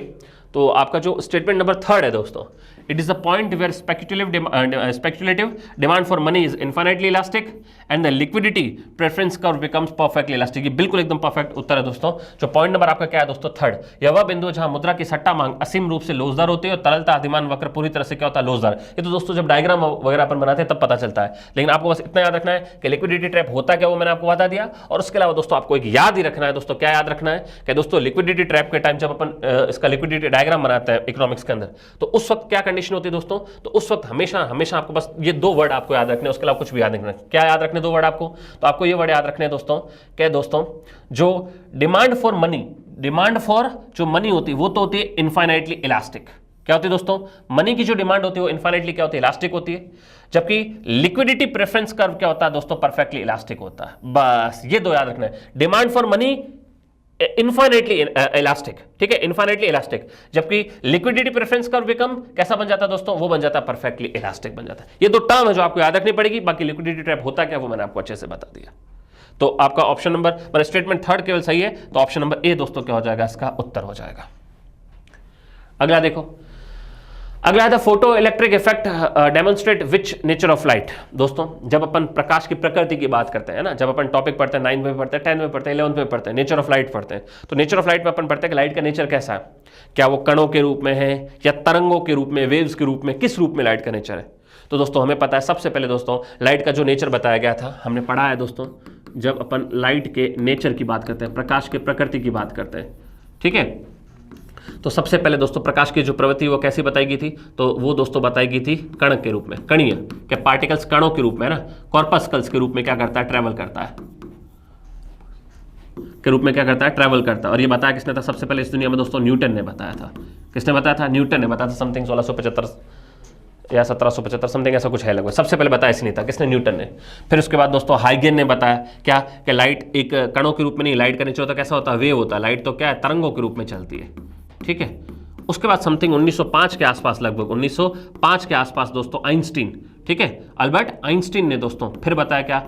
तो आपका जो स्टेटमेंट नंबर 3 है दोस्तों, it is the point where speculative demand for money is infinitely elastic and the liquidity preference curve becomes perfectly elastic. ये बिल्कुल एकदम परफेक्ट उत्तर है दोस्तों। जो पॉइंट नंबर आपका क्या है दोस्तों? 3, यह वह बिंदु जहां मुद्रा की सट्टा मांग असीम रूप से लोजदार होती है और तरलता अधिमान वक्र पूरी तरह से क्या होता है? लोजदार। ये तो दोस्तों जब डायग्राम वगैरह अपन बनाते हैं तब पता चलता है, लेकिन आपको बस इतना याद रखना है कि लिक्विडिटी ट्रैप होता क्या, वो मैंने आपको बता दिया। और उसके अलावा दोस्तों आपको एक याद ही रखना है दोस्तों, क्या याद रखना है कि दोस्तों लिक्विडिटी ट्रैप के टाइम जब अपन इसका लिक्विडिटी डायग्राम बनाते हैं इकोनॉमिक्स के अंदर, तो उस वक्त क्या कंडीशन होती है दोस्तों? तो उस वक्त हमेशा आपको बस ये 2 वर्ड आपको याद रखने, उसके अलावा कुछ भी याद नहीं रखना। क्या याद रखने 2 वर्ड आपको? तो आपको ये वर्ड याद रखने दोस्तों, क्या दोस्तों, जो डिमांड फॉर जो मनी होती है वो तो होती है इनफाइनाइटली इलास्टिक। क्या होती है दोस्तों? मनी की जो डिमांड होती है वो इनफाइनाइटली क्या होती है? इलास्टिक होती है। जबकि लिक्विडिटी प्रेफरेंस कर्व क्या होता है दोस्तों? परफेक्टली इलास्टिक होता है। बस ये 2 याद रखना है, demand for money infinitely elastic, ठीक है, इनफाइनाइटली इलास्टिक। जबकि लिक्विडिटी प्रेफरेंस कर्व बिकम कैसा बन जाता है दोस्तों? वो बन जाता है परफेक्टली इलास्टिक बन जाता है। ये 2 टर्म है जो आपको याद रखनी पड़ेगी। बाकी लिक्विडिटी ट्रैप होता क्या वो मैंने आपको अच्छे से बता दिया। तो आपका ऑप्शन नंबर स्टेटमेंट 3 केवल सही है, तो ऑप्शन नंबर ए दोस्तों क्या हो जाएगा? इसका उत्तर हो जाएगा। अगला देखो, अगला है photo electric effect demonstrate which nature of light. दोस्तों जब अपन प्रकाश की प्रकृति की बात करते हैं ना, जब अपन टॉपिक पढ़ते हैं 9th में पढ़ते हैं, 10th में पढ़ते हैं, 11th में पढ़ते हैं, नेचर ऑफ लाइट पढ़ते हैं, तो नेचर ऑफ लाइट में अपन पढ़ते हैं कि लाइट का नेचर कैसा है, क्या वो कणों के रूप में है या तरंगों के रूप में, वेव्स के रूप में, किस रूप में लाइट का नेचर है। तो दोस्तों हमें पता है सबसे पहले दोस्तों लाइट का जो नेचर बताया गया था, हमने पढ़ा है दोस्तों, जब अपन लाइट के नेचर की बात करते हैं, प्रकाश के प्रकृति की बात करते हैं, ठीक है, तो सबसे पहले दोस्तों प्रकाश की जो प्रवृत्ति वो कैसी बताई गई थी? तो वो दोस्तों बताई गई थी कण के रूप में, कणीय के पार्टिकल्स कणों के रूप में ना, कॉर्पस्कल्स के रूप में क्या करता है? ट्रैवल करता है, के रूप में क्या करता है? ट्रैवल करता है। और ये बताया किसने था सबसे पहले इस दुनिया में दोस्तों? न्यूटन ने बताया था। किसने बताया था? न्यूटन ने बताया था, समथिंग 1675 या 1775 समथिंग ऐसा कुछ है लगभग। सबसे पहले बताया इसने था, किसने? न्यूटन ने। फिर उसके बाद दोस्तों हाइगेन ने बताया क्या कि लाइट एक कणों के रूप में नहीं, लाइट का नेचर होता कैसा होता है? वेव होता है। लाइट तो क्या है? तरंगों के रूप में चलती है, ठीक है। उसके बाद समथिंग 1905 के आसपास, लगभग 1905 के आसपास दोस्तों आइंस्टीन, ठीक है, अल्बर्ट आइंस्टीन ने दोस्तों फिर बताया क्या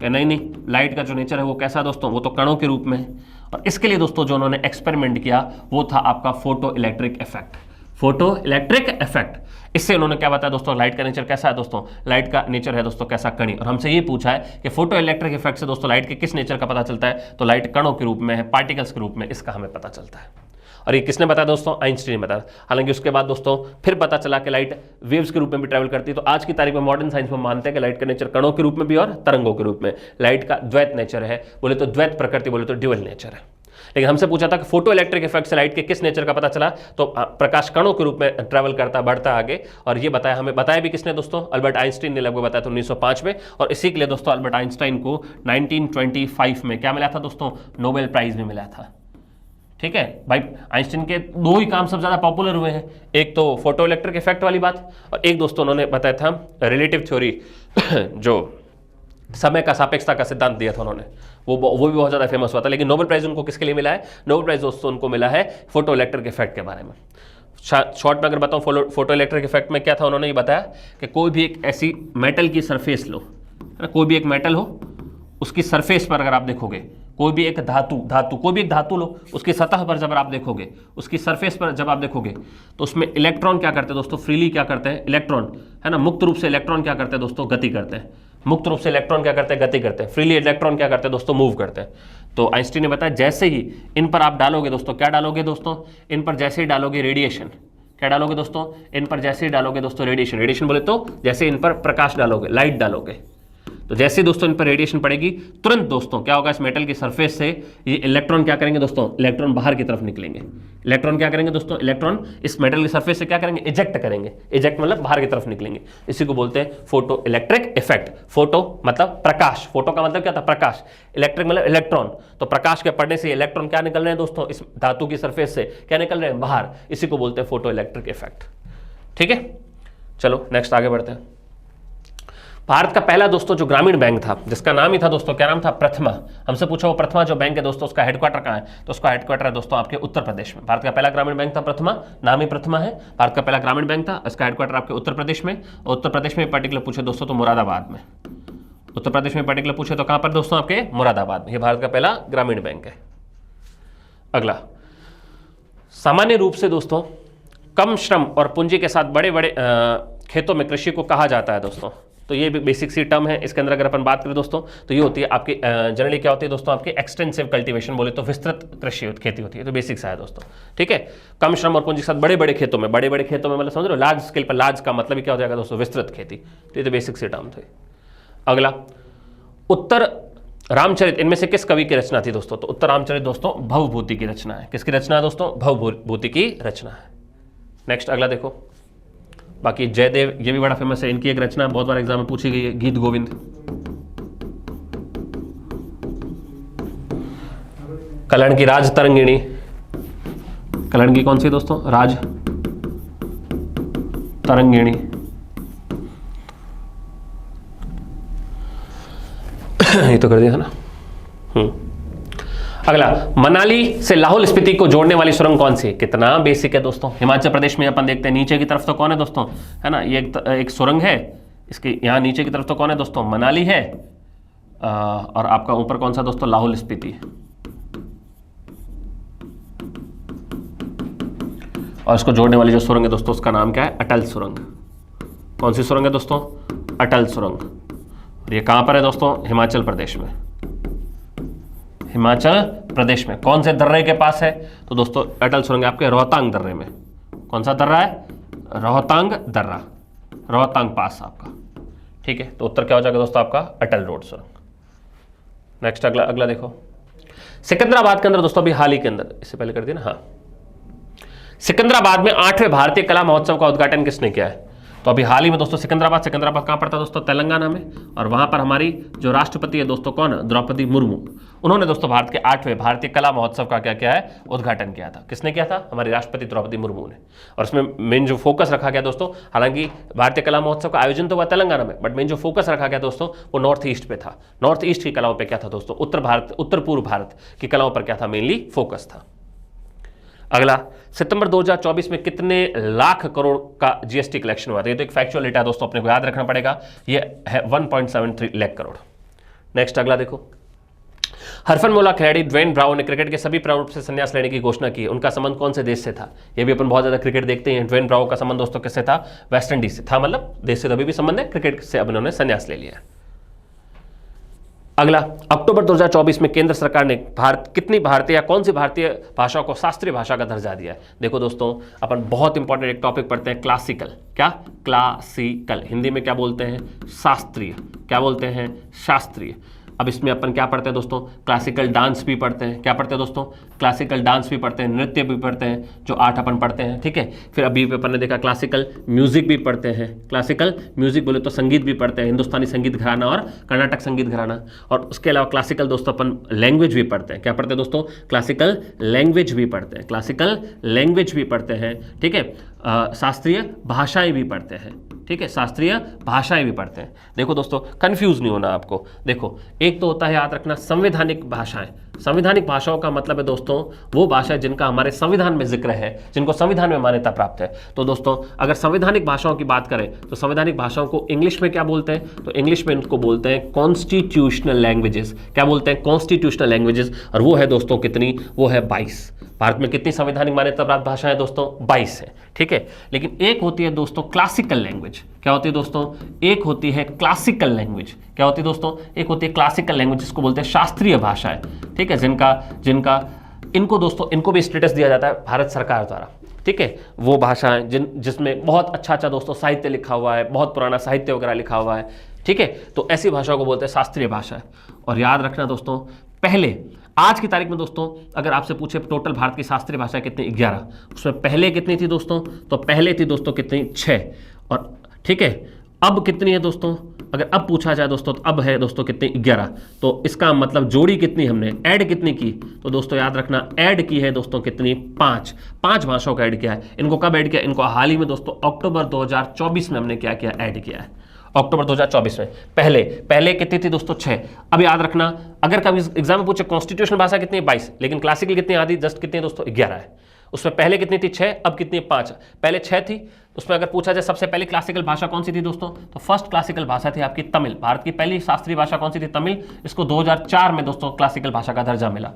कि नहीं लाइट का जो नेचर है वो कैसा दोस्तों? वो तो कणों के रूप में है। और इसके लिए दोस्तों जो उन्होंने एक्सपेरिमेंट किया वो था आपका photo electric effect. Photo electric effect, इससे उन्होंने क्या बताया दोस्तों? लाइट का नेचर कैसा है दोस्तों? लाइट का नेचर है दोस्तों कैसा? कणी। और हमसे ये पूछा है कि फोटो इलेक्ट्रिक इफेक्ट से दोस्तों लाइट के किस नेचर का पता चलता है? तो लाइट कणों के रूप में है, पार्टिकल्स के रूप में, इसका हमें पता चलता है। और ये किसने बताया दोस्तों? आइंस्टीन ने बताया। हालांकि उसके बाद दोस्तों फिर पता चला कि लाइट वेव्स के रूप में भी ट्रैवल करती है। तो आज की तारीख में मॉडर्न साइंस में मानते हैं कि लाइट का नेचर कणों के रूप में भी और तरंगों के रूप में। लाइट का द्वैत नेचर है, बोले तो द्वैत प्रकृति, बोले तो ड्यूअल नेचर है। लेकिन हमसे पूछा था कि फोटो इलेक्ट्रिक इफेक्ट से लाइट के किस नेचर का पता चला? तो प्रकाश कणों के रूप में ट्रैवल करता, बढ़ता आगे। और ये बताया, हमें बताया भी किसने दोस्तों? अल्बर्ट आइंस्टीन ने लगभग बताया था 1905 में। और इसी के लिए दोस्तों अल्बर्ट आइंस्टाइन को 1925 में क्या मिला था दोस्तों? नोबेल प्राइज भी मिला था, ठीक है भाई। आइंस्टीन के 2 ही काम सबसे ज्यादा पॉपुलर हुए हैं, एक तो फोटो इलेक्ट्रिक इफेक्ट वाली बात, और एक दोस्तों उन्होंने बताया था रिलेटिव थ्योरी जो समय का सापेक्षता का सिद्धांत दिया था उन्होंने, वो भी बहुत ज़्यादा फेमस हुआ था। लेकिन नोबेल प्राइज़ उनको किसके लिए मिला है? नोबेल प्राइज़ दोस्तों उनको मिला है फोटो इलेक्ट्रिक इफेक्ट के बारे में। शॉर्ट में अगर बताऊँ फोटो इलेक्ट्रिक इफेक्ट में क्या था, उन्होंने ये बताया कि कोई भी एक ऐसी मेटल की सरफेस लो, कोई भी एक मेटल हो, उसकी सरफेस पर अगर आप देखोगे, कोई भी एक धातु कोई भी एक धातु लो, उसकी सतह पर जब आप देखोगे, उसकी सरफेस पर जब आप देखोगे, तो उसमें इलेक्ट्रॉन क्या करते हैं दोस्तों? फ्रीली क्या करते हैं? इलेक्ट्रॉन, है ना, मुक्त रूप से इलेक्ट्रॉन क्या करते हैं दोस्तों? गति करते हैं। मुक्त रूप से इलेक्ट्रॉन क्या करते हैं? गति करते हैं। फ्रीली इलेक्ट्रॉन क्या करते हैं दोस्तों? मूव करते हैं। तो आइंस्टीन ने बताया जैसे ही इन पर आप डालोगे दोस्तों, क्या डालोगे दोस्तों? इन पर जैसे ही डालोगे रेडिएशन, क्या डालोगे दोस्तों? इन पर जैसे ही डालोगे दोस्तों रेडिएशन, रेडिएशन बोले तो जैसे इन पर प्रकाश डालोगे, लाइट डालोगे, तो जैसे दोस्तों इन पर रेडिएशन पड़ेगी, तुरंत दोस्तों क्या होगा? इस मेटल की सरफेस से ये इलेक्ट्रॉन क्या करेंगे दोस्तों? इलेक्ट्रॉन बाहर की तरफ निकलेंगे। इलेक्ट्रॉन क्या करेंगे दोस्तों? इलेक्ट्रॉन इस मेटल की सरफेस से क्या करेंगे? इजेक्ट करेंगे। इजेक्ट मतलब बाहर की तरफ निकलेंगे। इसी को बोलते हैं फोटो इलेक्ट्रिक इफेक्ट। फोटो मतलब प्रकाश, फोटो का मतलब क्या था? प्रकाश। इलेक्ट्रिक मतलब इलेक्ट्रॉन, तो प्रकाश के पड़ने से इलेक्ट्रॉन क्या निकल रहे हैं दोस्तों? इस धातु की सरफेस से क्या निकल रहे हैं? बाहर। इसी को बोलते हैं फोटो इलेक्ट्रिक इफेक्ट। ठीक है, चलो नेक्स्ट आगे बढ़ते हैं। भारत का पहला दोस्तों जो ग्रामीण बैंक था, जिसका नाम ही था दोस्तों, क्या नाम था? प्रथमा। हमसे पूछा वो प्रथमा जो बैंक है दोस्तों, उसका हेडक्वार्टर कहाँ है? तो उसका हेडक्वार्टर है दोस्तों आपके उत्तर प्रदेश में। भारत का पहला ग्रामीण बैंक था प्रथमा, नाम ही प्रथमा है। भारत का पहला ग्रामीण बैंक था, इसका हेडक्वार्टर आपके उत्तर प्रदेश में। और उत्तर प्रदेश में पर्टिकुलर पूछे दोस्तों तो मुरादाबाद में। उत्तर प्रदेश में पर्टिकुलर पूछे तो कहां पर दोस्तों? आपके मुरादाबाद में। यह भारत का पहला ग्रामीण बैंक है। अगला, सामान्य रूप से दोस्तों कम श्रम और पूंजी के साथ बड़े बड़े खेतों में कृषि को कहा जाता है दोस्तों। तो ये भी बेसिक सी टर्म है। इसके अंदर अगर अपन बात करें दोस्तों तो ये होती है आपकी जनरली क्या होती है दोस्तों? आपकी एक्सटेंसिव कल्टीवेशन, बोले तो विस्तृत कृषि खेती होती है। तो बेसिक सा है दोस्तों, ठीक है। कम श्रम और पूंजी के साथ बड़े बड़े खेतों में, बड़े बड़े खेतों में मतलब समझ रहे हो, लार्ज स्केल पर। लार्ज का मतलब क्या हो जाएगा दोस्तों? विस्तृत खेती। तो ये तो बेसिक सी टर्म थे। अगला, उत्तर रामचरित इनमें से किस कवि की रचना थी दोस्तों? तो उत्तर रामचरित दोस्तों भवभूति की रचना है। किसकी रचना है दोस्तों? भवभूति की रचना है। नेक्स्ट अगला देखो, बाकी जयदेव ये भी बड़ा फेमस है, इनकी एक रचना बहुत बार एग्जाम में पूछी गई है, गीत गोविंद। कल्याण की राज तरंगिणी, कल्याण की कौन सी दोस्तों? राज तरंगिणी। ये तो कर दिया था ना। अगला, मनाली से लाहौल स्पीति को जोड़ने वाली सुरंग कौन सी? कितना बेसिक है दोस्तों। हिमाचल प्रदेश में अपन देखते हैं नीचे की तरफ तो कौन है दोस्तों? है ना, ये एक सुरंग है, इसके यहाँ नीचे की तरफ तो कौन है दोस्तों? मनाली है। और आपका ऊपर कौन सा दोस्तों? लाहौल स्पीति। और इसको जोड़ने वाली जो सुरंग है दोस्तों उसका नाम क्या है? अटल सुरंग। कौन सी सुरंग है दोस्तों? अटल सुरंग। और ये कहां पर है दोस्तों? हिमाचल प्रदेश में। हिमाचल प्रदेश में कौन से दर्रे के पास है? तो दोस्तों अटल सुरंग आपके रोहतांग दर्रे में। कौन सा दर्रा है? रोहतांग दर्रा, रोहतांग पास आपका। ठीक है, तो उत्तर क्या हो जाएगा दोस्तों आपका? अटल रोड सुरंग। नेक्स्ट अगला देखो, सिकंदराबाद के अंदर दोस्तों अभी हाल ही के अंदर, इससे पहले कर दिया ना, हाँ, सिकंदराबाद में 8वें भारतीय कला महोत्सव का उद्घाटन किसने किया है? तो अभी हाल ही में दोस्तों सिकंदराबाद कहां पड़ता है दोस्तों? तेलंगाना में। और वहां पर हमारी जो राष्ट्रपति है दोस्तों कौन? द्रौपदी मुर्मू। उन्होंने दोस्तों भारत के 8वें भारतीय कला महोत्सव का क्या किया है? उद्घाटन किया था। किसने किया था? हमारी राष्ट्रपति द्रौपदी मुर्मू ने। और इसमें मेन जो फोकस रखा गया दोस्तों, हालांकि भारतीय कला महोत्सव का आयोजन तो हुआ तेलंगाना में, बट मेन जो फोकस रखा गया दोस्तों वो नॉर्थ ईस्ट पे था। नॉर्थ ईस्ट की कलाओं पर क्या था दोस्तों? उत्तर पूर्व भारत की कलाओं पर क्या था? मेनली फोकस था। अगला, सितंबर 2024 में कितने लाख करोड़ का जीएसटी कलेक्शन हुआ था? ये तो एक फैक्चुअल डेटा दोस्तों अपने को याद रखना पड़ेगा। ये है 1.73 लाख करोड़। नेक्स्ट अगला देखो, हरफनमौला खिलाड़ी ड्वेन ब्रावो ने क्रिकेट के सभी प्रारूप से संन्यास लेने की घोषणा की। उनका संबंध कौन से देश से था? ये भी अपन बहुत ज्यादा क्रिकेट देखते हैं। ड्वेन ब्रावो का संबंध दोस्तों किससे था? वेस्ट इंडीज से था, मतलब देश से अभी भी संबंध है, क्रिकेट से अब उन्होंने संन्यास ले लिया। अगला, अक्टूबर 2024 में केंद्र सरकार ने कितनी भारतीय या कौन सी भारतीय भाषाओं को शास्त्रीय भाषा का दर्जा दिया है? देखो दोस्तों, अपन बहुत इंपॉर्टेंट एक टॉपिक पढ़ते हैं, क्लासिकल। क्या? क्लासिकल। हिंदी में क्या बोलते हैं? शास्त्रीय। क्या बोलते हैं? शास्त्रीय। अब इसमें अपन क्या पढ़ते हैं दोस्तों? क्लासिकल डांस भी पढ़ते हैं। क्या पढ़ते हैं दोस्तों? क्लासिकल डांस भी पढ़ते हैं, नृत्य भी पढ़ते हैं, जो 8 अपन पढ़ते हैं। ठीक है, फिर अभी अपन ने देखा क्लासिकल म्यूजिक भी पढ़ते हैं। क्लासिकल म्यूजिक बोले तो संगीत भी पढ़ते हैं, हिंदुस्तानी संगीत घराना और कर्नाटक संगीत घराना। और उसके अलावा क्लासिकल दोस्तों अपन लैंग्वेज भी पढ़ते हैं। क्या पढ़ते हैं दोस्तों? क्लासिकल लैंग्वेज भी पढ़ते हैं। क्लासिकल लैंग्वेज भी पढ़ते हैं। ठीक है, शास्त्रीय भाषाएं भी पढ़ते हैं, ठीक है, शास्त्रीय भाषाएं भी पढ़ते हैं। देखो दोस्तों, कंफ्यूज नहीं होना आपको। देखो, एक तो होता है, याद रखना, संवैधानिक भाषाएं। संवैधानिक भाषाओं का मतलब है दोस्तों वो भाषा जिनका हमारे संविधान में जिक्र है, जिनको संविधान में मान्यता प्राप्त है। तो दोस्तों अगर संवैधानिक भाषाओं की बात करें तो संवैधानिक भाषाओं को इंग्लिश में क्या बोलते हैं? तो इंग्लिश में इनको बोलते हैं कॉन्स्टिट्यूशनल लैंग्वेजेस। क्या बोलते हैं? Constitutional languages. और वो है दोस्तों कितनी? वो है 22। भारत में कितनी संवैधानिक मान्यता प्राप्त भाषाएं दोस्तों? 22 है, ठीक है। लेकिन एक होती है दोस्तों क्लासिकल लैंग्वेज। क्या होती है दोस्तों? एक होती है क्लासिकल लैंग्वेज। क्या होती है दोस्तों? एक होती है क्लासिकल लैंग्वेज, जिसको बोलते हैं शास्त्रीय भाषाएं, ठीक है, जिनका इनको दोस्तों इनको भी स्टेटस दिया जाता है भारत सरकार द्वारा, ठीक है। वो भाषाएं जिसमें बहुत अच्छा दोस्तों साहित्य लिखा हुआ है, बहुत पुराना साहित्य वगैरह लिखा हुआ है, ठीक है। तो ऐसी भाषाओं को बोलते हैं शास्त्रीय भाषा। और याद रखना दोस्तों, पहले आज की तारीख में दोस्तों अगर आपसे पूछे टोटल भारत की शास्त्रीय भाषा कितनी? 11। उसमें पहले कितनी थी दोस्तों? तो पहले थी दोस्तों कितनी? 6। और ठीक है, अब कितनी है दोस्तों? अगर अब पूछा जाए दोस्तों तो अब है दोस्तों कितनी? 11। तो इसका मतलब जोड़ी कितनी हमने, ऐड कितनी की? तो दोस्तों याद रखना, ऐड की है दोस्तों कितनी? 5 भाषाओं का ऐड किया है। इनको कब ऐड किया? इनको हाल ही में दोस्तों अक्टूबर 2024 में हमने क्या किया? ऐड किया है, अक्टूबर 2024 में। पहले कितनी थी दोस्तों? 6। अब याद रखना, अगर कभी एग्जाम में पूछे कॉन्स्टिट्यूशनल भाषा कितनी है? 22, लेकिन क्लासिकल कितनी आधी जस्ट कितनी है दोस्तों? 11 है। उसमें पहले कितनी थी? 6, अब कितनी? 5। पहले 6 थी, उसमें अगर पूछा जाए सबसे पहली क्लासिकल भाषा कौन सी थी दोस्तों? तो फर्स्ट क्लासिकल भाषा थी आपकी तमिल। भारत की पहली शास्त्रीय भाषा कौन सी थी? तमिल। इसको 2004 में दोस्तों क्लासिकल भाषा का दर्जा मिला।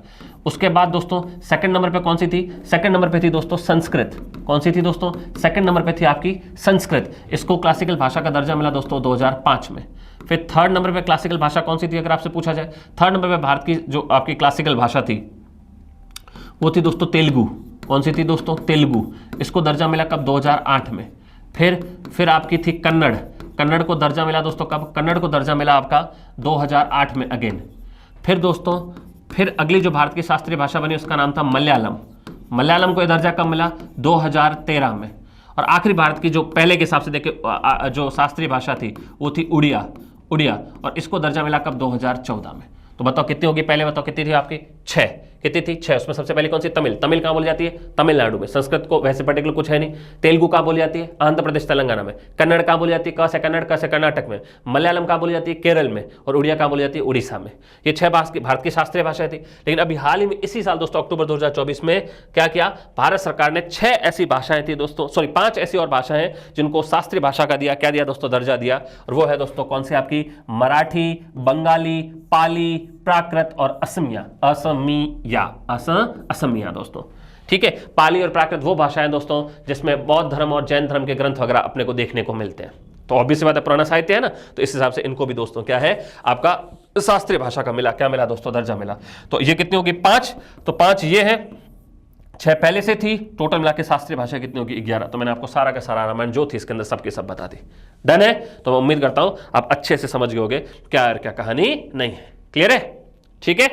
उसके बाद दोस्तों सेकंड नंबर पे कौन सी थी? सेकंड नंबर पे थी दोस्तों संस्कृत। कौन सी थी दोस्तों? सेकंड नंबर पे थी आपकी संस्कृत। इसको क्लासिकल भाषा का दर्जा मिला दोस्तों 2005 में। फिर थर्ड नंबर पे क्लासिकल भाषा कौन सी थी अगर आपसे पूछा जाए? थर्ड नंबर पे भारत की जो आपकी क्लासिकल भाषा थी वो थी दोस्तों तेलुगु। कौन सी थी दोस्तों? तेलुगु। इसको दर्जा मिला कब? 2008 में। फिर आपकी थी कन्नड़। कन्नड़ को दर्जा मिला दोस्तों कब? कन्नड़ को दर्जा मिला आपका 2008 में अगेन। फिर दोस्तों फिर अगली जो भारत की शास्त्रीय भाषा बनी उसका नाम था मलयालम। मलयालम को यह दर्जा कब मिला? 2013 में। और आखिरी भारत की जो पहले के हिसाब से देखे जो शास्त्रीय भाषा थी वो थी उड़िया। और इसको दर्जा मिला कब? 2014 में। तो बताओ कितनी होगी? पहले बताओ कितनी थी आपकी? 6। कितनी थी? 6। उसमें सबसे पहले कौन सी? तमिल। तमिल कहाँ बोली जाती है? तमिलनाडु में। संस्कृत को वैसे पर्टिकुलर कुछ है नहीं। तेलुगु कहाँ बोली जाती है? आंध्र प्रदेश तेलंगाना में। कन्नड़ कहाँ बोली जाती है? क से कन्नड़, क से कर्नाटक में। मलयालम कहाँ बोली जाती है? केरल में। और उड़िया कहाँ बोली जाती है? उड़ीसा में। ये 6 भारत की शास्त्रीय भाषाएं थी। लेकिन अभी हाल ही में इसी साल दोस्तों अक्टूबर 2024 में क्या किया? भारत सरकार ने 6 ऐसी भाषाएं थी दोस्तों, सॉरी 5 ऐसी और भाषाएं जिनको शास्त्रीय भाषा का दिया, क्या दिया दोस्तों? दर्जा दिया। और वो है दोस्तों कौन सी? आपकी मराठी, बंगाली, पाली, प्राकृत और असमिया दोस्तों, ठीक है। पाली और प्राकृत वो भाषाएं दोस्तों जिसमें बौद्ध धर्म और जैन धर्म के ग्रंथ वगैरह अपने को देखने को मिलते हैं। तो ऑब्वियस बात है, पुराना साहित्य है ना, तो इस हिसाब से इनको भी दोस्तों क्या है? आपका शास्त्रीय भाषा का मिला, क्या मिला दोस्तों? दर्जा मिला। तो ये कितनी होगी? 5। तो 5 ये है, 6 पहले से थी, टोटल मिला के शास्त्रीय भाषा कितनी होगी? 11। तो मैंने आपको सारा का सारा रामायण जो थी इसके अंदर सबके सब बता दी। डन है? तो मैं उम्मीद करता हूं आप अच्छे से समझ गए होंगे क्या क्या कहानी नहीं है। क्लियर है? ठीक है,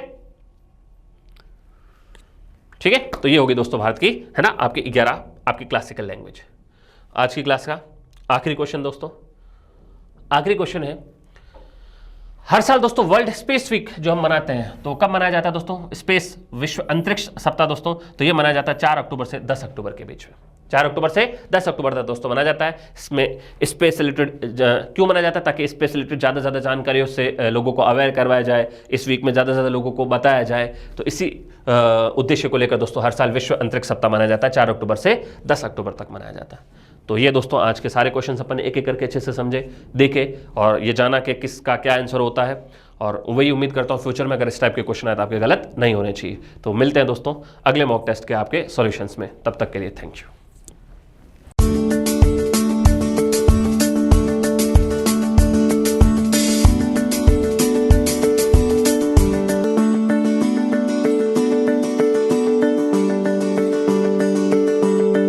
ठीक है। तो ये होगी दोस्तों भारत की, है ना, आपकी 11 आपकी क्लासिकल लैंग्वेज। आज की क्लास का आखिरी क्वेश्चन दोस्तों, आखिरी क्वेश्चन है, हर साल दोस्तों वर्ल्ड स्पेस वीक जो हम मनाते हैं, तो कब मनाया जाता है दोस्तों? स्पेस विश्व अंतरिक्ष सप्ताह दोस्तों, तो ये मनाया जाता है 4 अक्टूबर से 10 अक्टूबर के बीच में। 4 अक्टूबर से 10 अक्टूबर तक दोस्तों मनाया जाता है। इसमें स्पेस रिलेटेड क्यों मनाया जाता है? ताकि स्पेस रिलेटेड ज़्यादा से ज़्यादा जानकारी उससे लोगों को अवेयर करवाया जाए, इस वीक में ज़्यादा से ज़्यादा लोगों को बताया जाए। तो इसी उद्देश्य को लेकर दोस्तों हर साल विश्व अंतरिक्ष सप्ताह मनाया जाता है। 4 अक्टूबर से 10 अक्टूबर तक मनाया जाता है। तो ये दोस्तों आज के सारे क्वेश्चन अपन एक एक करके अच्छे से समझे, देखे और ये जाना कि किसका क्या आंसर होता है। और वही उम्मीद करता हूँ फ्यूचर में अगर इस टाइप के क्वेश्चन आए तो आपके गलत नहीं होने चाहिए। तो मिलते हैं दोस्तों अगले मॉक टेस्ट के आपके सॉल्यूशंस में, तब तक के लिए थैंक यू।